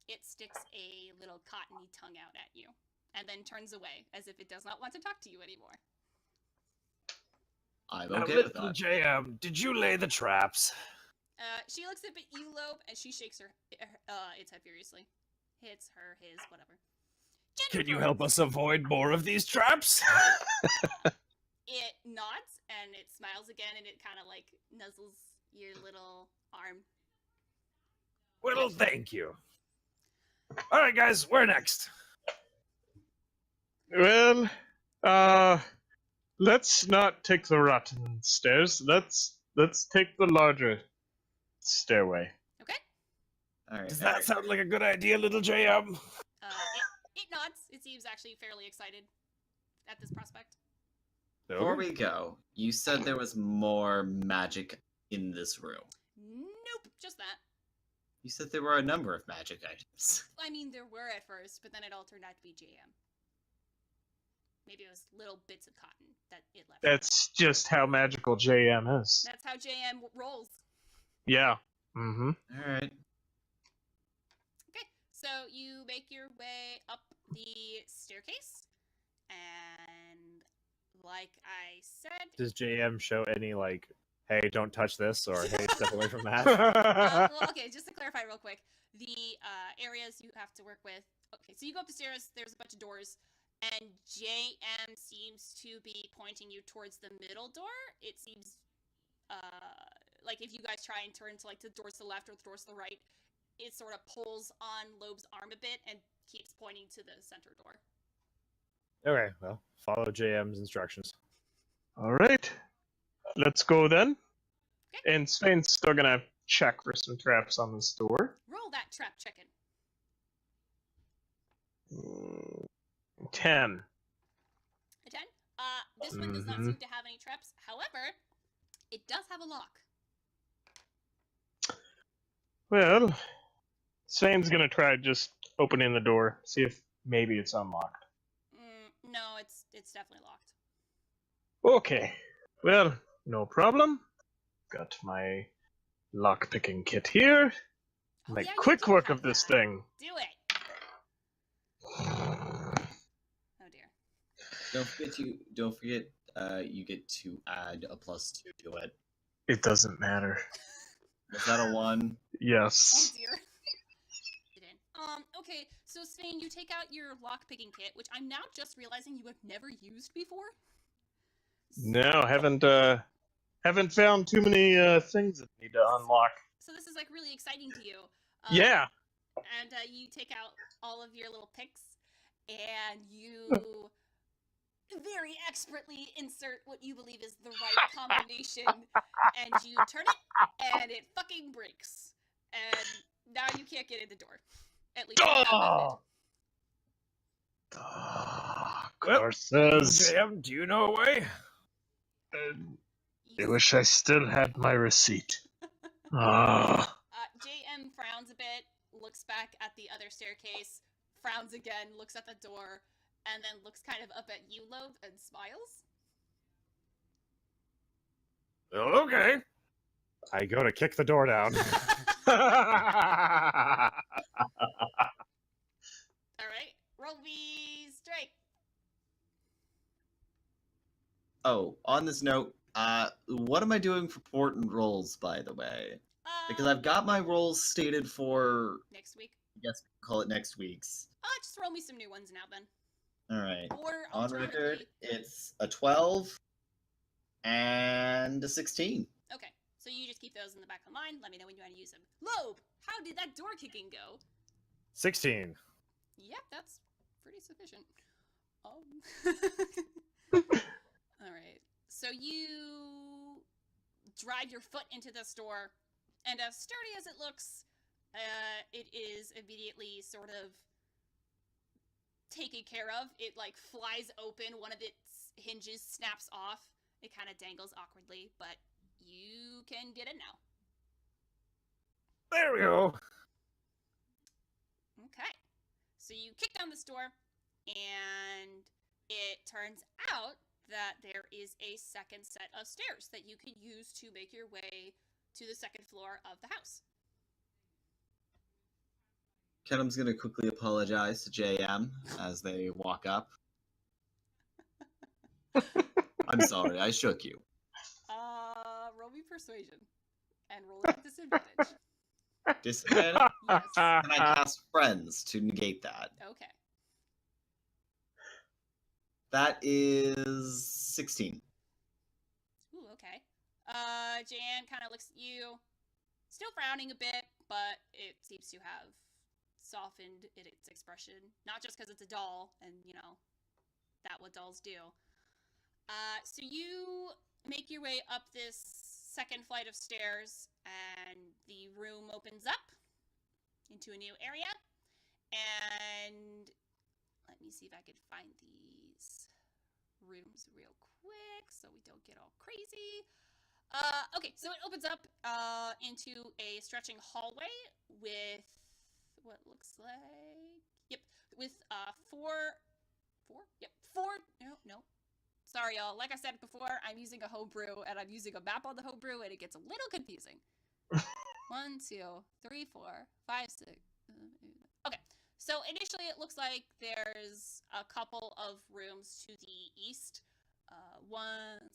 It sticks a little cottony tongue out at you, and then turns away, as if it does not want to talk to you anymore. I'm Now, okay with little that. JM, did you lay the traps? She looks up at you, Lobe, and she shakes its head furiously. His, whatever. Can you help us avoid more of these traps? It nods, and it smiles again, and it kind of like nuzzles your little arm. Well, thank you. All right, guys, where next? Well, let's not take the rotten stairs. Let's take the larger stairway. Okay. All right. Does that sound like a good idea, little JM? It nods. It seems actually fairly excited at this prospect. Before we go, you said there was more magic in this room. Nope, just that. You said there were a number of magic items. I mean, there were at first, but then it all turned out to be JM. Maybe it was little bits of cotton that it left. That's just how magical JM is. That's how JM rolls. Yeah. Mm-hmm. All right. Okay, so you make your way up the staircase, and like I said... Does JM show any, like, hey, don't touch this, or hey, step away from that? well, okay, just to clarify real quick, the areas you have to work with... Okay, so you go up the stairs, there's a bunch of doors, and JM seems to be pointing you towards the middle door. It seems, like if you guys try and turn to like the doors to the left or the doors to the right, it sort of pulls on Lobe's arm a bit and keeps pointing to the center door. Okay, well, follow JM's instructions. All right. Let's go then. Okay. And Svein's still gonna check for some traps on this door. Roll that trap chicken. 10. A 10? This one does not seem to have any traps. However, it does have a lock. Well, Svein's gonna try just opening the door, see if maybe it's unlocked. No, it's definitely locked. Okay. Well, no problem. Got my lock-picking kit here. Oh, Make yeah, you quick do work have of this that. thing. Do it! Oh dear. Don't forget, you get to add a +2 to it. It doesn't matter. Was that a 1? Oh Yes. dear. Okay, so Svein, you take out your lock-picking kit, which I'm now just realizing you have never used before. No, haven't found too many things that need to unlock. So this is like really exciting to you. Yeah. And you take out all of your little picks, and you very expertly insert what you believe is the right combination, and you turn it, and it fucking breaks. And now you can't get in the door. At least with that method. Courses. JM, do you know a way? I wish I still had my receipt. Ah. JM frowns a bit, looks back at the other staircase, frowns again, looks at the door, and then looks kind of up at you, Lobe, and smiles. Well, okay. I go to kick the door down. Alright, roll me strike. Oh, on this note, what am I doing for important rolls, by the way? Because I've got my rolls stated for, Next week. I guess we'll call it next week's. Just roll me some new ones now, then. Alright. Or On record, alternatively... it's a 12 and a 16. Okay, so you just keep those in the back of the mind. Let me know when you want to use them. Lobe, how did that door kicking go? 16. Yep, that's pretty sufficient. Alright, so you drive your foot into this door, and as sturdy as it looks, it is immediately sort of taken care of. It, like, flies open, one of its hinges snaps off, it kind of dangles awkwardly, but you can get in now. There we go. Okay. So you kick down this door, and it turns out that there is a second set of stairs that you can use to make your way to the second floor of the house. Kennam's going to quickly apologize to JM as they walk up. I'm sorry, I shook you. Roll me persuasion. And roll it at disadvantage. Disadvantage? Yes. Can I cast friends to negate that? Okay. That is 16. Ooh, okay. Jan kind of looks at you, still frowning a bit, but it seems to have softened in its expression. Not just because it's a doll, and, you know, that's what dolls do. So you make your way up this second flight of stairs, and the room opens up into a new area. And let me see if I can find these rooms real quick so we don't get all crazy. Okay, so it opens up into a stretching hallway with what looks like, with four, no. Sorry, y'all. Like I said before, I'm using a homebrew, and I'm using a map on the homebrew, and it gets a little confusing. 1, 2, 3, 4, 5, 6. Okay, so initially it looks like there's a couple of rooms to the east. 1,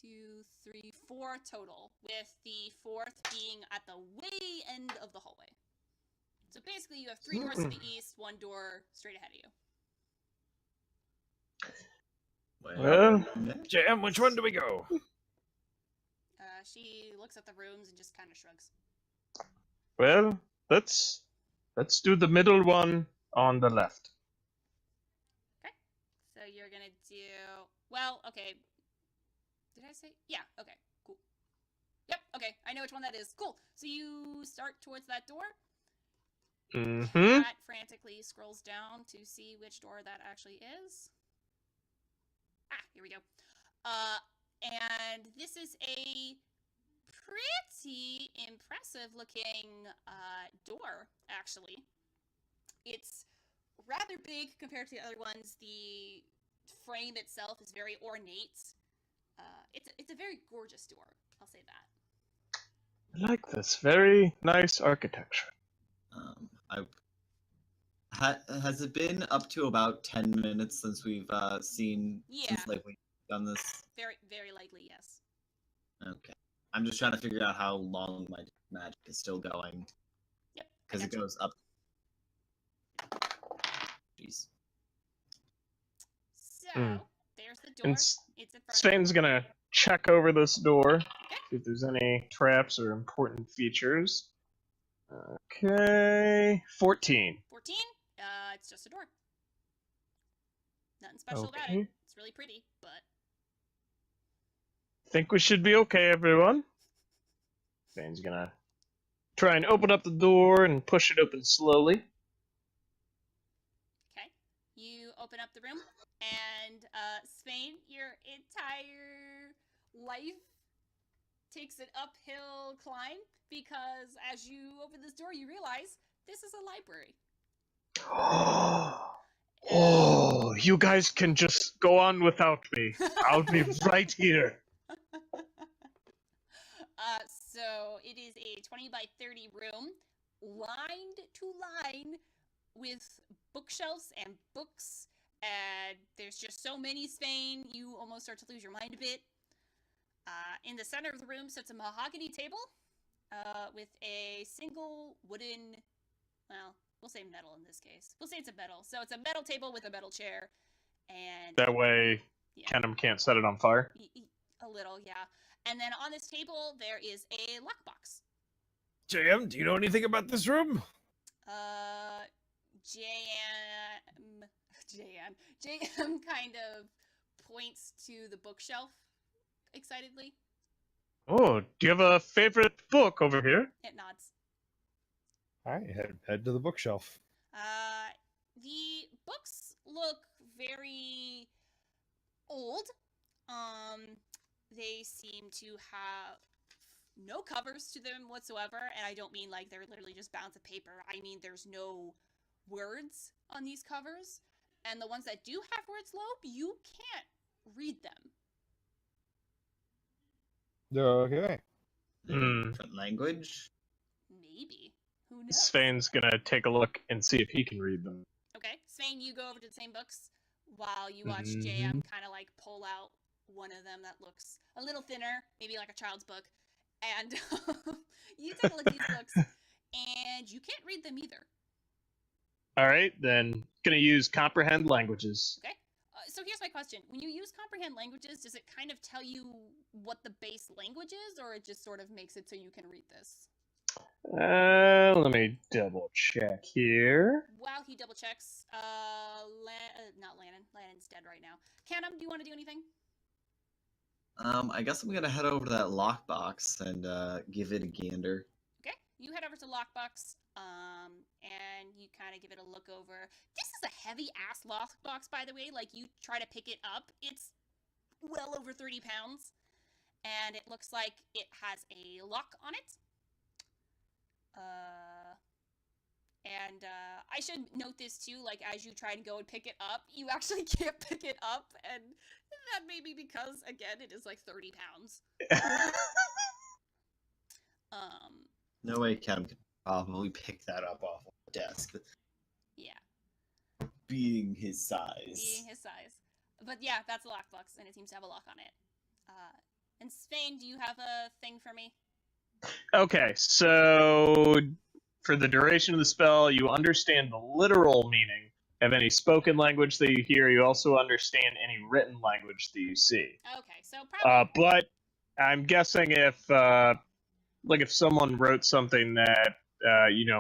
2, 3, 4 total, with the fourth being at the way end of the hallway. So basically, you have 3 doors to the east, 1 door straight ahead of you. Well, JM, which one do we go? She looks at the rooms and just kind of shrugs. well, let's do the middle one on the left. Okay. So you're gonna do... Well, okay. Did I say... Yeah, okay. Cool. Yep, okay. I know which one that is. Cool. So you start towards that door. Mm-hmm. Cat frantically scrolls down to see which door that actually is. Here we go. And this is a pretty impressive looking door, actually. It's rather big compared to the other ones. The frame itself is very ornate. It's a very gorgeous door, I'll say that. I like this. Very nice architecture. Has it been up to about 10 minutes since we've seen, Yeah. since like we've done this? Very, very likely, yes. Okay. I'm just trying to figure out how long my magic is still going. Yep. Because it goes up. Jeez. So, there's the door. And It's in front of Svein's you. gonna check over this door, see if there's any traps or important features. Okay, 14. 14? It's just a door. Nothing special about it. Okay. It's really pretty, but... Think we should be okay, everyone. Svein's gonna try and open up the door and push it open slowly. Okay. You open up the room, and Svein, your entire life takes an uphill climb, because as you open this door, you realize this is a library. Oh, you guys can just go on without me. I'll be right here. So it is a 20 by 30 room, lined to line with bookshelves and books, and there's just so many, Svein, you almost start to lose your mind a bit. In the center of the room sits a mahogany table with a single wooden, well, we'll say metal in this case. We'll say it's a metal. So it's a metal table with a metal chair, and That way, yeah. Kennam can't set it on fire. A little, yeah. And then on this table, there is a lockbox. JM, do you know anything about this room? JM kind of points to the bookshelf excitedly. Oh, do you have a favorite book over here? It nods. All right, head to the bookshelf. The books look very old. They seem to have no covers to them whatsoever, and I don't mean like they're literally just bounds of paper. I mean there's no words on these covers, and the ones that do have words, Lobe, you can't read them. Okay. Different language? Maybe. Who knows? Svein's gonna take a look and see if he can read them. Okay, Svein, you go over to the same books while you watch JM kind of like pull out one of them that looks a little thinner, maybe like a child's book, and you take a look at these books, and you can't read them either. All right, then gonna use comprehend languages. Okay, so here's my question: when you use comprehend languages, does it kind of tell you what the base language is, or it just sort of makes it so you can read this? Let me double check here. While he double checks, not Lannon. Lannon's dead right now. Kennam, do you want to do anything? I guess I'm gonna head over to that lockbox and give it a gander. Okay, you head over to lockbox, and you kind of give it a look over. This is a heavy ass lockbox, by the way. Like, you try to pick it up, it's well over 30 pounds, and it looks like it has a lock on it. And I should note this too, like, as you try to go and pick it up, you actually can't pick it up, and that may be because, again, it is like 30 pounds. No way Kennam could probably pick that up off of the desk. Yeah. Being his size. Being his size. But yeah, that's a lockbox, and it seems to have a lock on it. And Svein, do you have a thing for me? Okay, so for the duration of the spell, you understand the literal meaning of any spoken language that you hear. You also understand any written language that you see. Okay, so probably... But I'm guessing if someone wrote something that,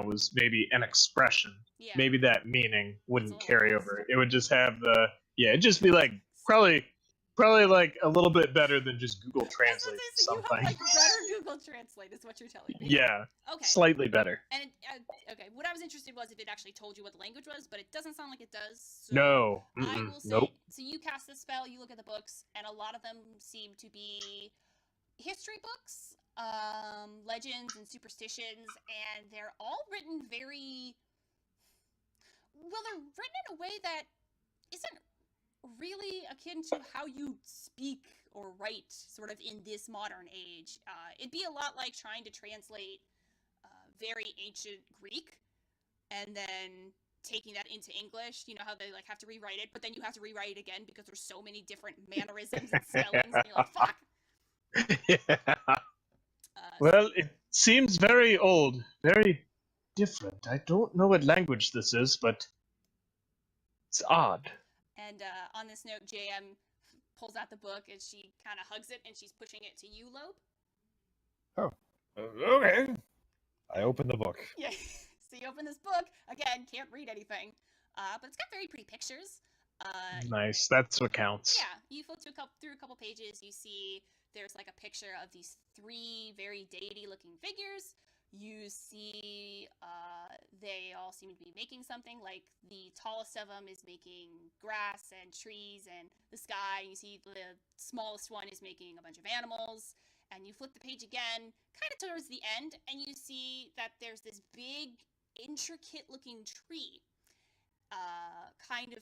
was maybe an expression, yeah. maybe that meaning wouldn't It's a carry little over. It would just have it'd just be like, probably like a little bit better than just Google Translate so something. you have, like, better Google Translate is what you're telling me. Yeah. Okay. Slightly better. And okay, what I was interested was if it actually told you what the language was, but it doesn't sound like it does. So No. I will say. Nope. So you cast the spell, you look at the books, and a lot of them seem to be history books, legends and superstitions, and they're all written very well. They're written in a way that isn't really akin to how you speak or write sort of in this modern age. It'd be a lot like trying to translate very ancient Greek and then taking that into English. You know how they like have to rewrite it, but then you have to rewrite it again because there's so many different mannerisms and spellings, and you're like, fuck. Yeah. Well, it seems very old, very different. I don't know what language this is, but it's odd. And on this note, JM pulls out the book and she kind of hugs it and she's pushing it to you, Lobe. Okay. I open the book. Yeah. So you open this book again. Can't read anything, but it's got very pretty pictures. Nice, that's what counts. Yeah, you flip through a couple pages. You see there's like a picture of these 3 very deity-looking figures. You see they all seem to be making something. Like the tallest of them is making grass and trees and the sky. You see the smallest one is making a bunch of animals. And you flip the page again, kind of towards the end, and you see that there's this big, intricate-looking tree, kind of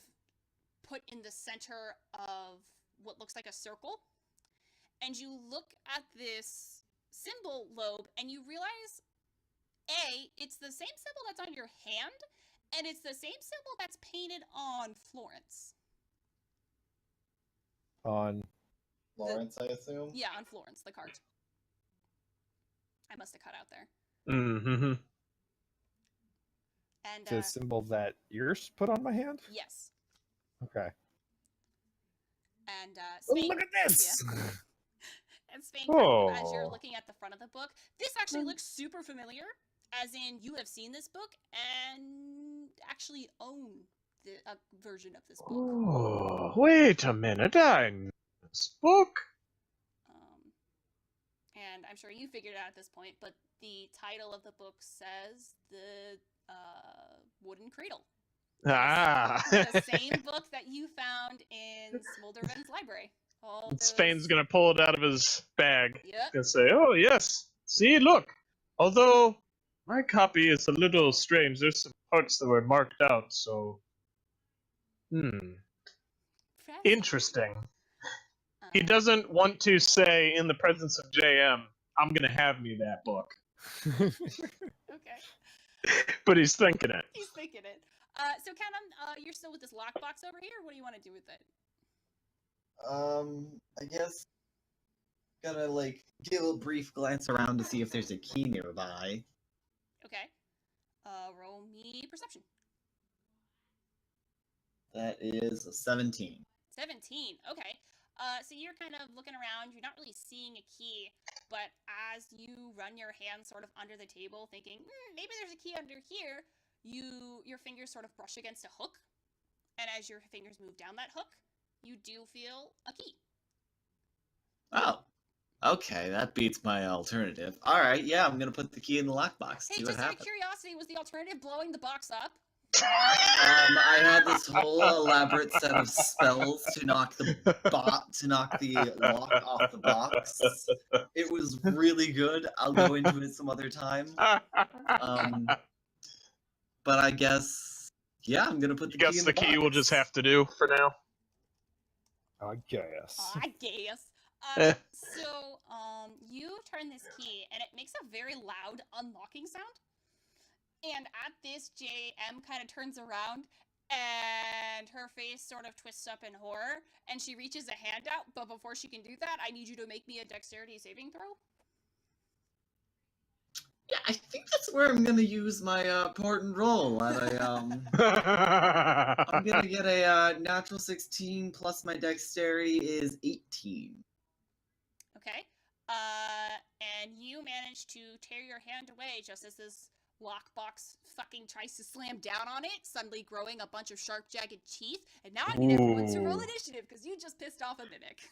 put in the center of what looks like a circle. And you look at this symbol, Lobe, and you realize, A, it's the same symbol that's on your hand, and it's the same symbol that's painted on Florence. On Lawrence, I assume? Yeah, on Florence, the cart. I must have cut out there. Mm-hmm. And the symbol that yours put on my hand? yes. Okay. And Oh, Svein, look at this! yeah. And Svein, kind of, as you're Oh. looking at the front of the book, this actually looks super familiar, as in you have seen this book and actually own a version of this book. Oh, wait a minute, I know this book. And I'm sure you figured it out at this point, but the title of the book says The Wooden Cradle. Ah. The same book that you found in Smolderven's library. All those... Spain's gonna pull it out of his bag. Yep. And say, oh, yes. See, look. Although my copy is a little strange, there's some parts that were marked out, so. Interesting. He doesn't want to say in the presence of JM, I'm gonna have me that book. Okay. But he's thinking it. He's thinking it. So Kennam, you're still with this lockbox over here? What do you want to do with it? I guess gonna like give a brief glance around to see if there's a key nearby. Okay. Roll me perception. That is a 17. 17. Okay. So you're kind of looking around. You're not really seeing a key, but as you run your hand sort of under the table, thinking maybe there's a key under here, your fingers sort of brush against a hook, and as your fingers move down that hook, you do feel a key. Oh, okay, that beats my alternative. All right, yeah, I'm gonna put the key in the lockbox. Hey, See what just out of happens. curiosity, was the alternative blowing the box up? I had this whole elaborate set of spells to knock the lock off the box. It was really good. I'll go into it some other time. But I guess, yeah, I'm gonna put the I key guess in the the key box. will just have to do for now. I guess. I guess. So, you turn this key, and it makes a very loud unlocking sound. And at this, JM kind of turns around, and her face sort of twists up in horror, and she reaches a hand out, but before she can do that, I need you to make me a dexterity saving throw. Yeah, I think that's where I'm gonna use my port and roll. I'm gonna get a natural 16 plus my dexterity is 18. Okay. And you manage to tear your hand away just as this lockbox fucking tries to slam down on it, suddenly growing a bunch of sharp, jagged teeth. And now I need everyone to roll Ooh. initiative because you just pissed off a mimic.